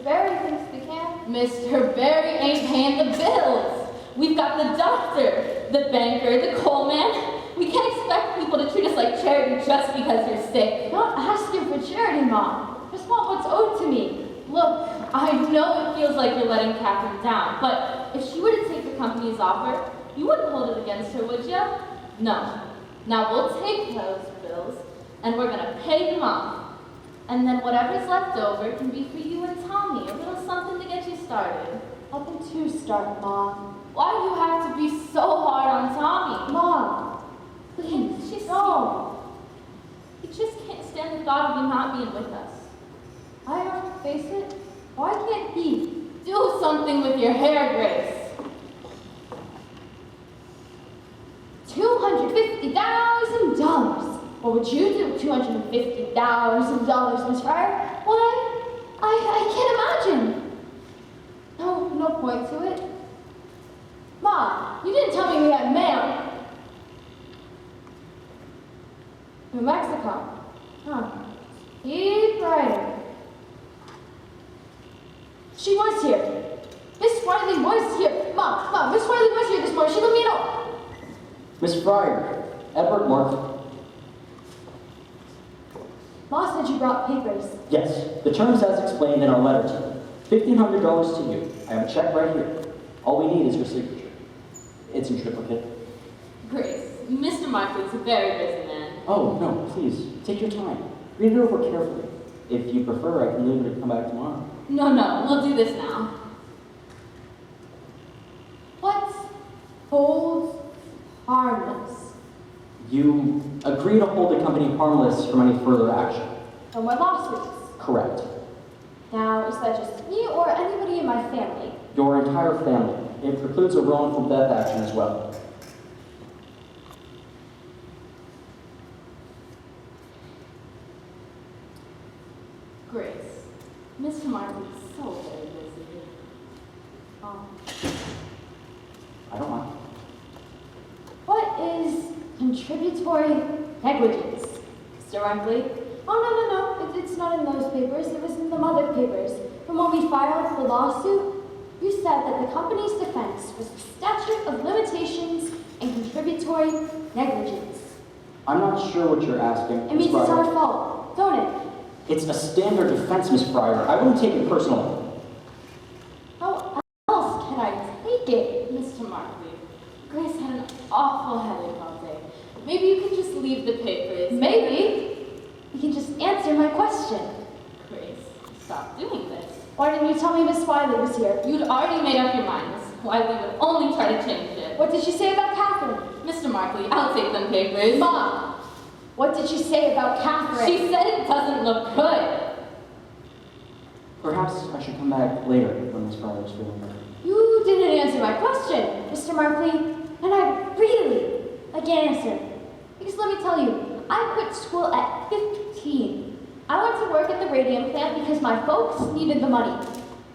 Barry thinks we can. Mr. Barry ain't paying the bills. We've got the doctor, the banker, the coal man. We can't expect people to treat us like charity just because you're sick. I'm not asking for charity, Mom. Just want what's owed to me. Look, I know it feels like you're letting Catherine down, but if she were to take the company's offer, you wouldn't hold it against her, would you? No. Now we'll take those bills, and we're gonna pay them off. And then whatever's left over can be for you and Tommy, a little something to get you started. Nothing to start, Mom. Why do you have to be so hard on Tommy? Mom, please, She's no. He just can't stand the thought of you not being with us. I have to face it. Why can't he? Do something with your hair, Grace. $250,000. What would you do with $250,000, Miss Fryer? Why? I can't imagine. No point to it. Mom, you didn't tell me we had mail. New Mexico. Huh. Keep writing. She was here. Miss Wiley was here. Mom, Miss Wiley was here this morning. She let me know. Miss Fryer, Edward Mark. Ma said you brought papers. Yes, the terms as explained in our letter to you. $1,500 to you. I have a check right here. All we need is your signature. It's in triplicate. Grace, Mr. Markley's a very busy man. Oh, no, please, take your time. Read it over carefully. If you prefer, I can leave it and come back tomorrow. No, we'll do this now. What holds harmless? You agree to hold the company harmless from any further action. No more lawsuits. Correct. Now, is that just me or anybody in my family? Your entire family. It precludes a wrongful death action as well. Grace, Mr. Markley's so very busy. I don't mind. What is contributory negligence? Mr. Markley? Oh, no. It's not in those papers. It was in the mother papers. From when we filed the lawsuit, you said that the company's defense was the statute of limitations and contributory negligence. I'm not sure what you're asking. It means it's our fault, don't it? It's a standard defense, Miss Fryer. I wouldn't take it personally. How else can I take it? Mr. Markley, Grace had an awful headache all day. Maybe you can just leave the papers. Maybe. You can just answer my question. Grace, stop doing this. Why didn't you tell me Miss Wiley was here? You'd already made up your mind. Miss Wiley would only try to change it. What did she say about Catherine? Mr. Markley, I'll take them papers. Mom, what did she say about Catherine? She said it doesn't look good. Perhaps I should come back later when Miss Fryer is feeling better. You didn't answer my question, Mr. Markley, and I really like an answer. Because let me tell you, I quit school at 15. I went to work at the Radium plant because my folks needed the money.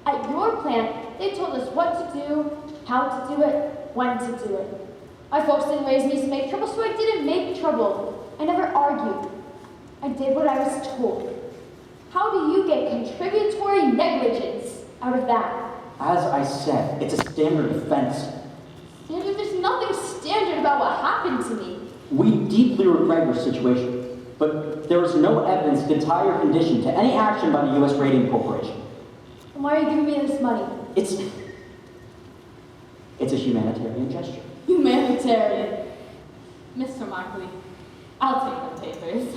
At your plant, they told us what to do, how to do it, when to do it. My folks didn't raise me to make trouble, so I didn't make trouble. I never argued. I did what I was told. How do you get contributory negligence out of that? As I said, it's a standard offense. Standard? There's nothing standard about what happened to me. We deeply regret your situation, but there is no evidence to tie your condition to any action by the U.S. Radium Corporation. And why are you giving me this money? It's a humanitarian gesture. Humanitarian. Mr. Markley, I'll take the papers.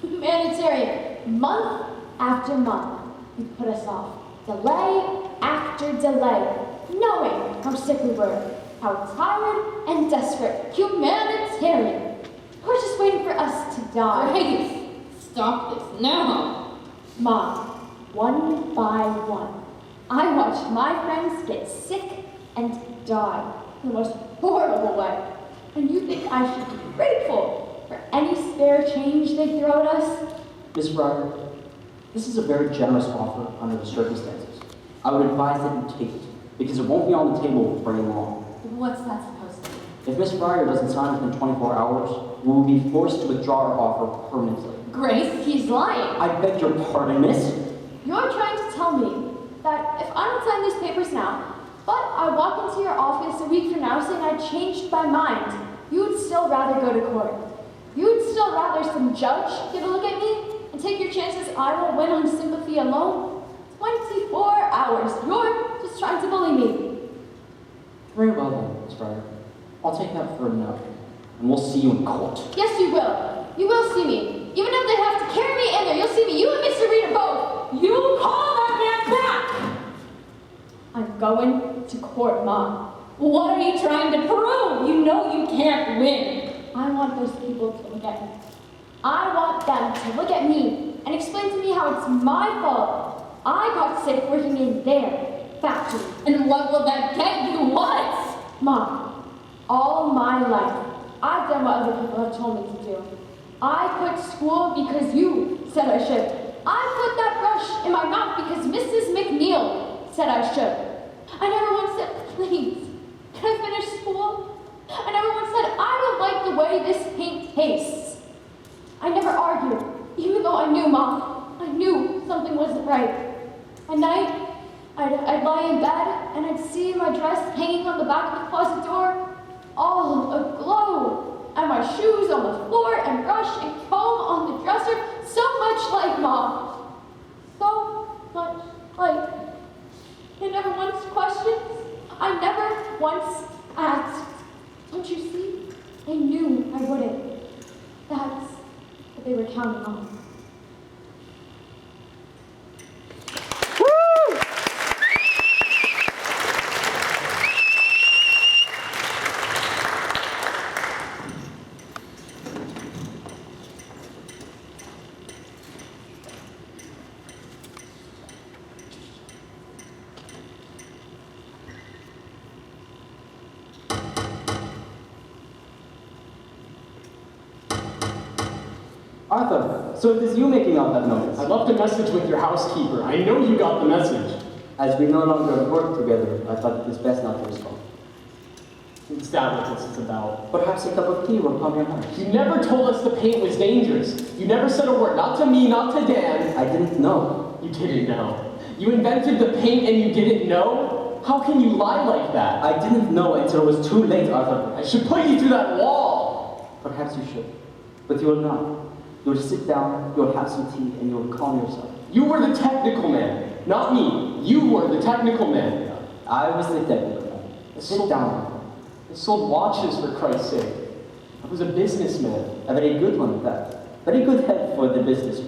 Humanitarian. Month after month, you put us off. Delay after delay, knowing how sick we were, how tired and desperate. Humanitarian. We're just waiting for us to die. Grace, stop this now. Mom, one by one, I watched my friends get sick and die in the most horrible way. And you think I should be grateful for any spare change they throw at us? Miss Fryer, this is a very generous offer under the circumstances. I would advise that you take it, because it won't be on the table for very long. What's that supposed to be? If Miss Fryer doesn't sign within 24 hours, we will be forced to withdraw our offer permanently. Grace, he's lying. I beg your pardon, miss. You're trying to tell me that if I don't sign these papers now, but I walk into your office a week from now saying I changed my mind, you'd still rather go to court. You'd still rather some judge get a look at me and take your chances I won't win on sympathy alone? 24 hours. You're just trying to bully me. Very well then, Miss Fryer. I'll take that for a no, and we'll see you in court. Yes, you will. You will see me. Even if they have to carry me in there, you'll see me. You and Mr. Reed are both. You call that man back! I'm going to court, Mom. What are you trying to prove? You know you can't win. I want those people to look at me. I want them to look at me and explain to me how it's my fault. I got sick working in their factory. And what will that get you? What? Mom, all my life, I've done what other people have told me to do. I quit school because you said I should. I put that brush in my mouth because Mrs. McNeil said I should. I never once said, please, can I finish school? I never once said, I don't like the way this paint tastes. I never argued, even though I knew, Mom. I knew something wasn't right. At night, I'd lie in bed and I'd see my dress hanging on the back of the closet door, all aglow, and my shoes on the floor and brush and comb on the dresser, so much like Mom. So much like. I never once questioned. I never once asked. Don't you see? I knew I wouldn't. That's what they were counting on. Arthur, so it is you making out that noise. I left a message with your housekeeper. I know you got the message. As we no longer work together, I thought it was best not to respond. Is that what this is about? Perhaps a cup of tea will calm your mind. You never told us the paint was dangerous. You never said a word, not to me, not to Dan. I didn't know. You didn't know. You invented the paint and you didn't know? How can you lie like that? I didn't know until it was too late, Arthur. I should put you through that wall. Perhaps you should. But you will not. You will sit down, you will have some tea, and you will calm yourself. You were the technical man, not me. You were the technical man. I was the technical man. Sit down. I sold watches, for Christ's sake. I was a businessman. A very good one at that. Very good head for the business.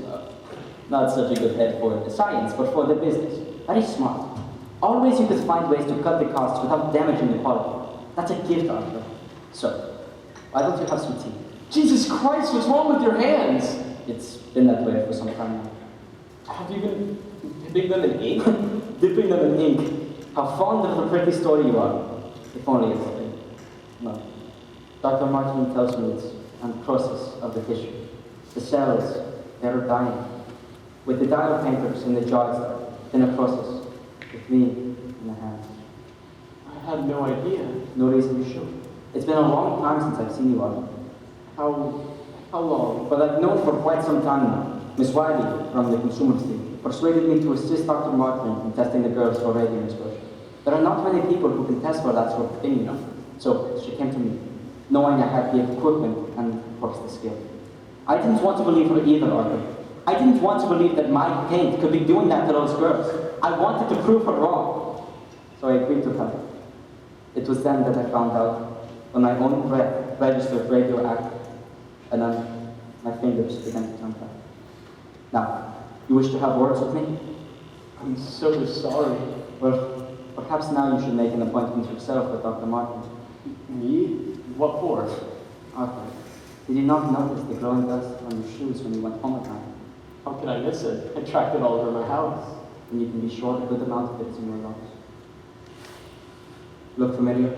Not such a good head for the science, but for the business. Very smart. Always you could find ways to cut the costs without damaging the quality. That's a gift, Arthur. So, why don't you have some tea? Jesus Christ, what's wrong with your hands? It's been that way for some time now. Have you been dipping them in ink? Dipping them in ink. How fond of the pretty story you are. If only it's a thing. No. Dr. Martin tells me it's a process of the tissue. The cells, they're dying. With the dial painters in the jars, in a process. With me in the hands. I had no idea. No reason you should. It's been a long time since I've seen you, Arthur. How long? But I've known for quite some time now. Miss Wiley, from the Consumers League, persuaded me to assist Dr. Martin in testing the girls for radium exposure. There are not many people who can test for that sort of thing, you know. So she came to me, knowing I had the equipment and, of course, the skill. I didn't want to believe her either, Arthur. I didn't want to believe that my paint could be doing that to those girls. I wanted to prove her wrong. So I agreed to help. It was then that I found out, when my own breath registered radioactive, and then my fingers began to turn black. Now, you wish to have words with me? I'm so sorry. Well, perhaps now you should make an appointment yourself with Dr. Martin. Me? What for? Arthur, did you not notice the glowing dust on your shoes when you went home at night? How could I miss it? I tracked it all over my house. And you can be sure a good amount of it is in your lungs. Look familiar?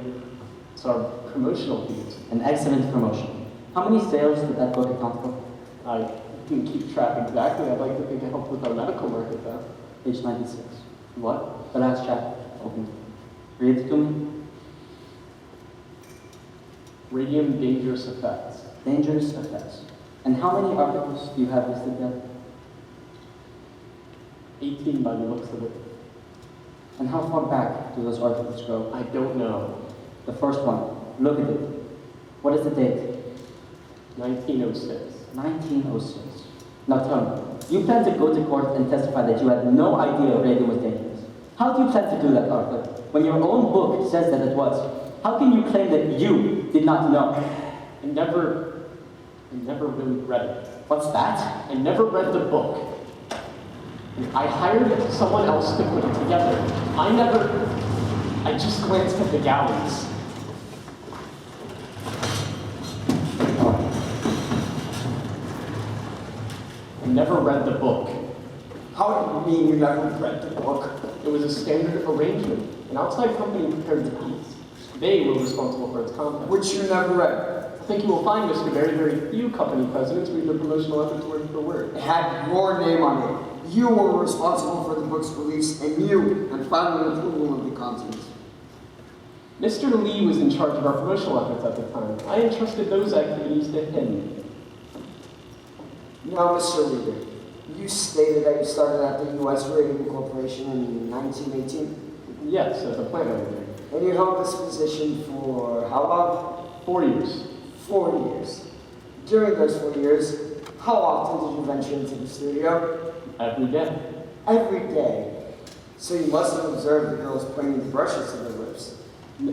It's our promotional piece. An excellent promotion. How many sales did that book account for? I didn't keep track exactly. I'd like to think it helped with our medical market, though. Page 96. What? The last chapter. Open. Read it to me. Radium dangerous effects. Dangerous effects. And how many articles do you have listed there? 18 by the looks of it. And how far back do those articles go? I don't know. The first one. Look at it. What is the date? 1906. 1906. Now tell me, you plan to go to court and testify that you had no idea radium was dangerous. How do you plan to do that, Arthur? When your own book says that it was. How can you claim that you did not know? I never really read it. What's that? I never read the book. I hired someone else to put it together. I just glanced at the galleys. I never read the book. How do you mean you never read the book? It was a standard arrangement. An outside company prepared the piece. They were responsible for its content. Which you never read. I think you will find, Mr. Very, very few company presidents read their promotional efforts word for word. It had your name on it. You were responsible for the book's release, and you had final approval of the content. Mr. Lee was in charge of our promotional efforts at the time. I entrusted those activities to him. Now, Mr. Leader, you stated that you started at the U.S. Radium Corporation in 1918. Yes, as a plant manager. And you held this position for how long? 4 years. 4 years. During those 4 years, how often did you venture into the studio? Every day. Every day. So you must have observed the girls pointing the brushes to their lips.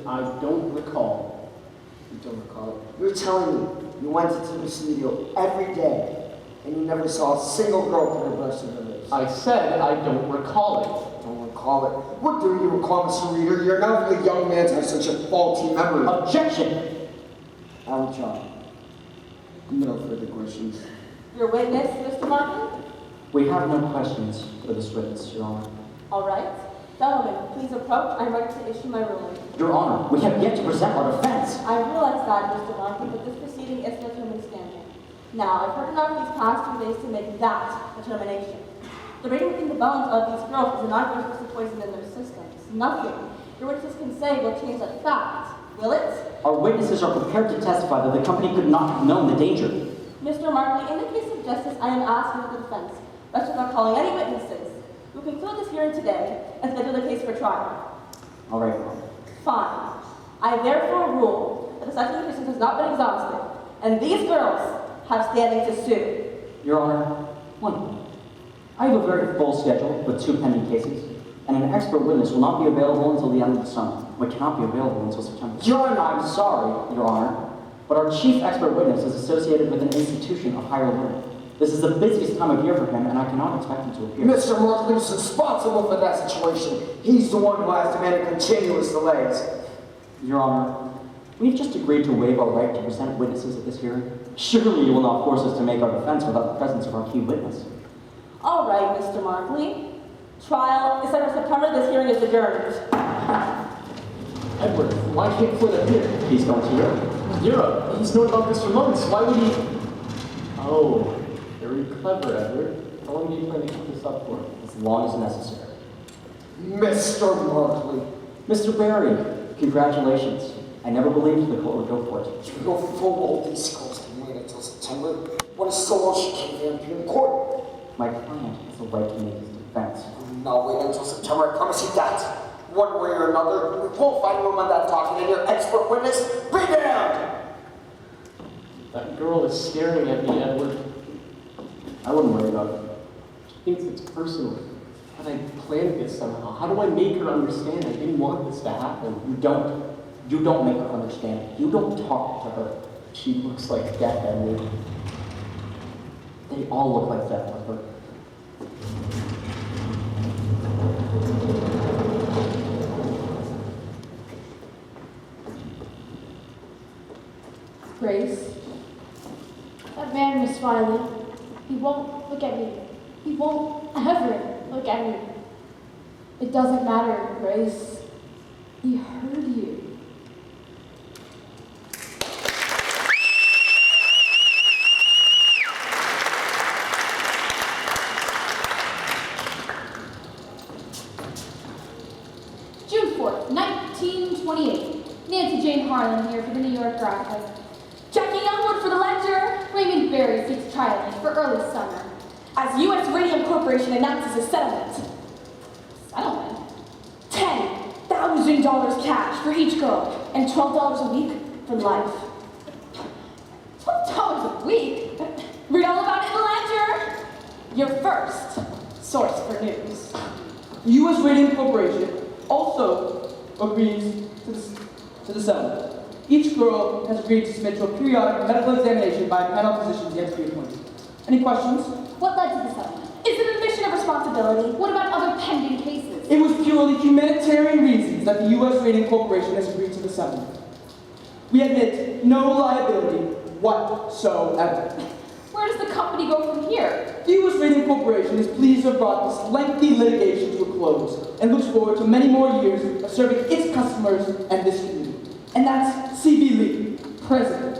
I don't recall. You don't recall it? You're telling me you went into the studio every day and you never saw a single girl put her brush to their lips? I said I don't recall it. Don't recall it? What do you recall, Mr. Reader? You're not a young man to have such a faulty memory. Objection! Al John. No further questions. Your witness, Mr. Martin? We have no questions for this witness, Your Honor. All right. Gentlemen, please approach. I'm ready to issue my ruling. Your Honor, we have yet to present our defense. I realize that, Mr. Martin, but this proceeding is a determined standing. Now, I've heard enough these past 2 days to make that determination. The radium within the bones of these girls is not going to poison in their systems. Nothing your witnesses can say will change that fact. Will it? Our witnesses are prepared to testify that the company could not have known the danger. Mr. Markley, in the case of justice, I am asking the defense, rather than calling any witnesses, who conclude this hearing today and schedule the case for trial. All right, Your Honor. Fine. I therefore rule that the statute of limitations has not been exhausted, and these girls have standing to sue? Your Honor, one point. I have a very full schedule with 2 pending cases, and an expert witness will not be available until the end of the summer, but cannot be available until September. Your Honor! I'm sorry, Your Honor, but our chief expert witness is associated with an institution of higher learning. This is the busiest time of year for him, and I cannot expect him to appear. Mr. Markley is responsible for that situation. He's the one who has demanded continuous delays. Your Honor, we've just agreed to waive our right to present witnesses at this hearing. Surely you will not force us to make our defense without the presence of our key witness. All right, Mr. Markley. Trial is set for September. This hearing is adjourned. Edward, why can't Flynn appear? He's going to Europe. Europe? He's known about this for months. Why would he... Oh, very clever, Edward. How long do you plan to keep this up for? As long as necessary. Mr. Markley. Mr. Barry, congratulations. I never believed the court would go for it. You're full of all these girls can wait until September. What is so long she can't even appear in court? My client has the right to make his defense. Not wait until September, I promise you that. One way or another, we won't find room on that docket, and your expert witness, be damned! That girl is staring at me, Edward. I wouldn't worry about it. She thinks it's personal. But I planned this somehow. How do I make her understand? I didn't want this to happen. You don't. You don't make her understand. You don't talk to her. She looks like death, Edward. They all look like death with her. Grace, that man, Miss Wiley, he won't look at me. He won't ever look at me. It doesn't matter, Grace. He heard you. June 4th, 1928. Nancy Jane Harlan here for the New York Chronicle. Jackie Youngwood for the lecture. Raymond Berry seeks trial date for early summer. As U.S. Radium Corporation announces a settlement. Settlement? $10,000 cash for each girl and $12 a week for life. $12 a week? Read all about it in the lecture. Your first source for news. U.S. Radium Corporation also agrees to the settlement. Each girl has agreed to submit to a periodic medical examination by a panel of physicians yet to be appointed. Any questions? What led to the settlement? Is it an admission of responsibility? What about other pending cases? It was purely humanitarian reasons that the U.S. Radium Corporation has agreed to the settlement. We admit no liability whatsoever. Where does the company go from here? The U.S. Radium Corporation is pleased to have brought this lengthy litigation to a close and looks forward to many more years of serving its customers and this community. And that's C.B. Lee, President.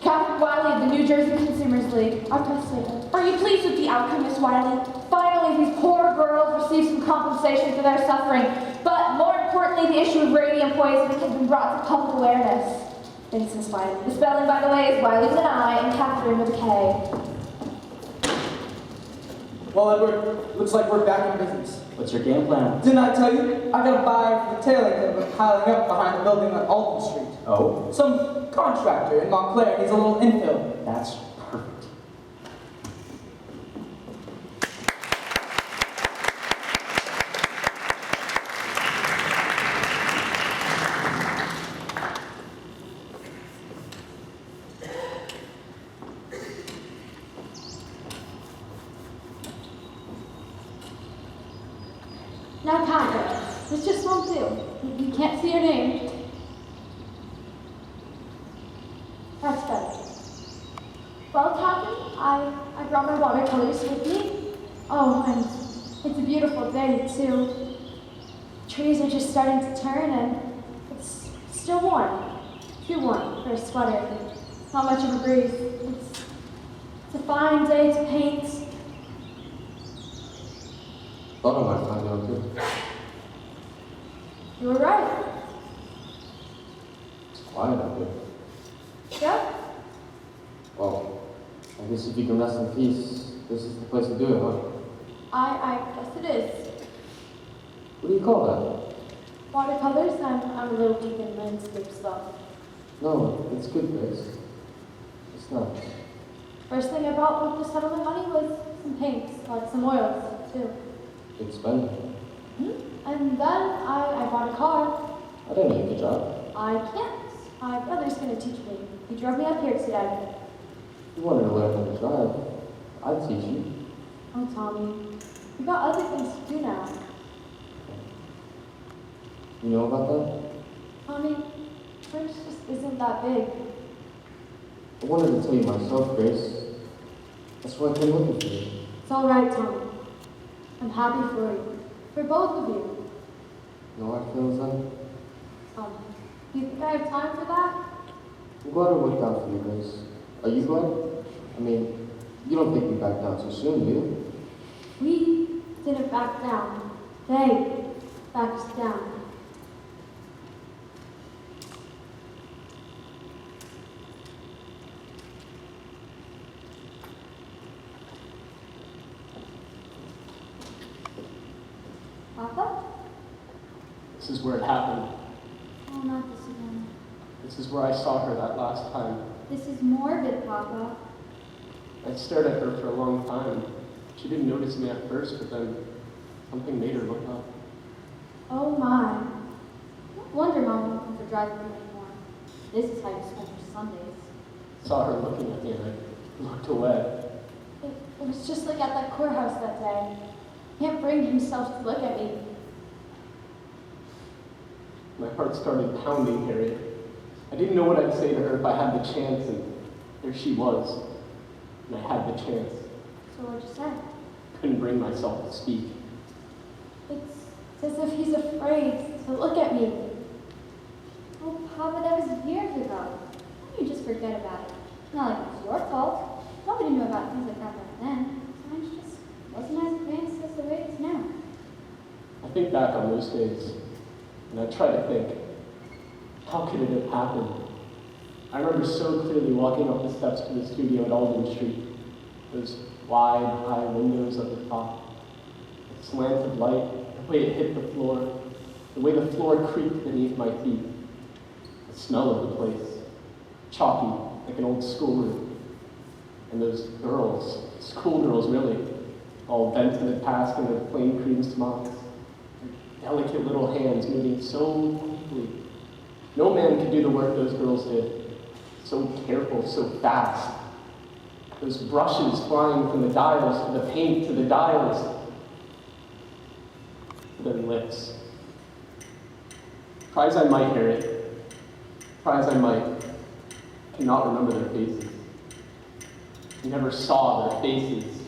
Catherine Wiley of the New Jersey Consumers League, our president. Are you pleased with the outcome, Miss Wiley? Finally, these poor girls receive some compensation for their suffering. But more importantly, the issue of radium poisoning has been brought to public awareness. Thanks, Miss Wiley. The spelling, by the way, is Wiley with an I and Catherine with a K. Well, Edward, looks like we're back in business. What's your game plan? Didn't I tell you? I got a buyer for the tailings that have been piling up behind the building on Alton Street. Oh? Some contractor in Montclair needs a little infill. That's perfect. Now, Catherine, this just won't do. You can't see your name. That's better. Well, Catherine, I brought my watercolors with me. Oh, and it's a beautiful day, too. Trees are just starting to turn, and it's still warm. Too warm for a sweater. Not much of a breeze. It's a fine day to paint. Thought I might find out too. You were right. It's quiet out there. Yeah? Well, I guess if you can rest in peace, this is the place to do it, huh? I guess it is. What do you call that? Watercolors, I'm a little deep in landscape stuff. No, it's good, Grace. It's nice. First thing I bought with the settlement money was some paints, like some oils, too. Big spender. And then I bought a car. I didn't know you could drive. I can't. My brother's gonna teach me. He drove me up here today. You wanted to learn how to drive. I'd teach you. Oh, Tommy, we got other things to do now. You know about that? Tommy, church just isn't that big. I wanted to tell you myself, Grace. That's why I came looking for you. It's all right, Tommy. I'm happy for you. For both of you. You know how it feels then? Tommy, do you think I have time for that? I'm glad it worked out for you, Grace. Are you glad? I mean, you don't think we backed down too soon, do you? We didn't back down. They backed down. Papa? This is where it happened. Oh, not this again. This is where I saw her that last time. This is morbid, Papa. I stared at her for a long time. She didn't notice me at first, but then something made her look up. Oh my. No wonder Mom won't come for driving me anymore. This is how you spend your Sundays. Saw her looking at me and I looked away. It was just like at that courthouse that day. He can't bring himself to look at me. My heart started pounding, Harriet. I didn't know what I'd say to her if I had the chance, and there she was. And I had the chance. So what'd you say? Couldn't bring myself to speak. It's as if he's afraid to look at me. Oh, Papa, that was years ago. You just forget about it. Not like it was your fault. Nobody knew about things like that back then. Science just wasn't as advanced as the way it is now. I think back on those days, and I try to think, how could it have happened? I remember so clearly walking up the steps to the studio at Alden Street. Those wide, high windows at the top, the slant of light, the way it hit the floor, the way the floor creaked beneath my feet, the smell of the place, chalky, like an old schoolroom. And those girls, schoolgirls really, all bent in the task in their plain cream smocks, their delicate little hands moving so quickly. No man could do the work those girls did. So careful, so fast. Those brushes flying from the dials to the paint to the dials to their lips. Try as I might, Harriet. Try as I might. I cannot remember their faces. I never saw their faces.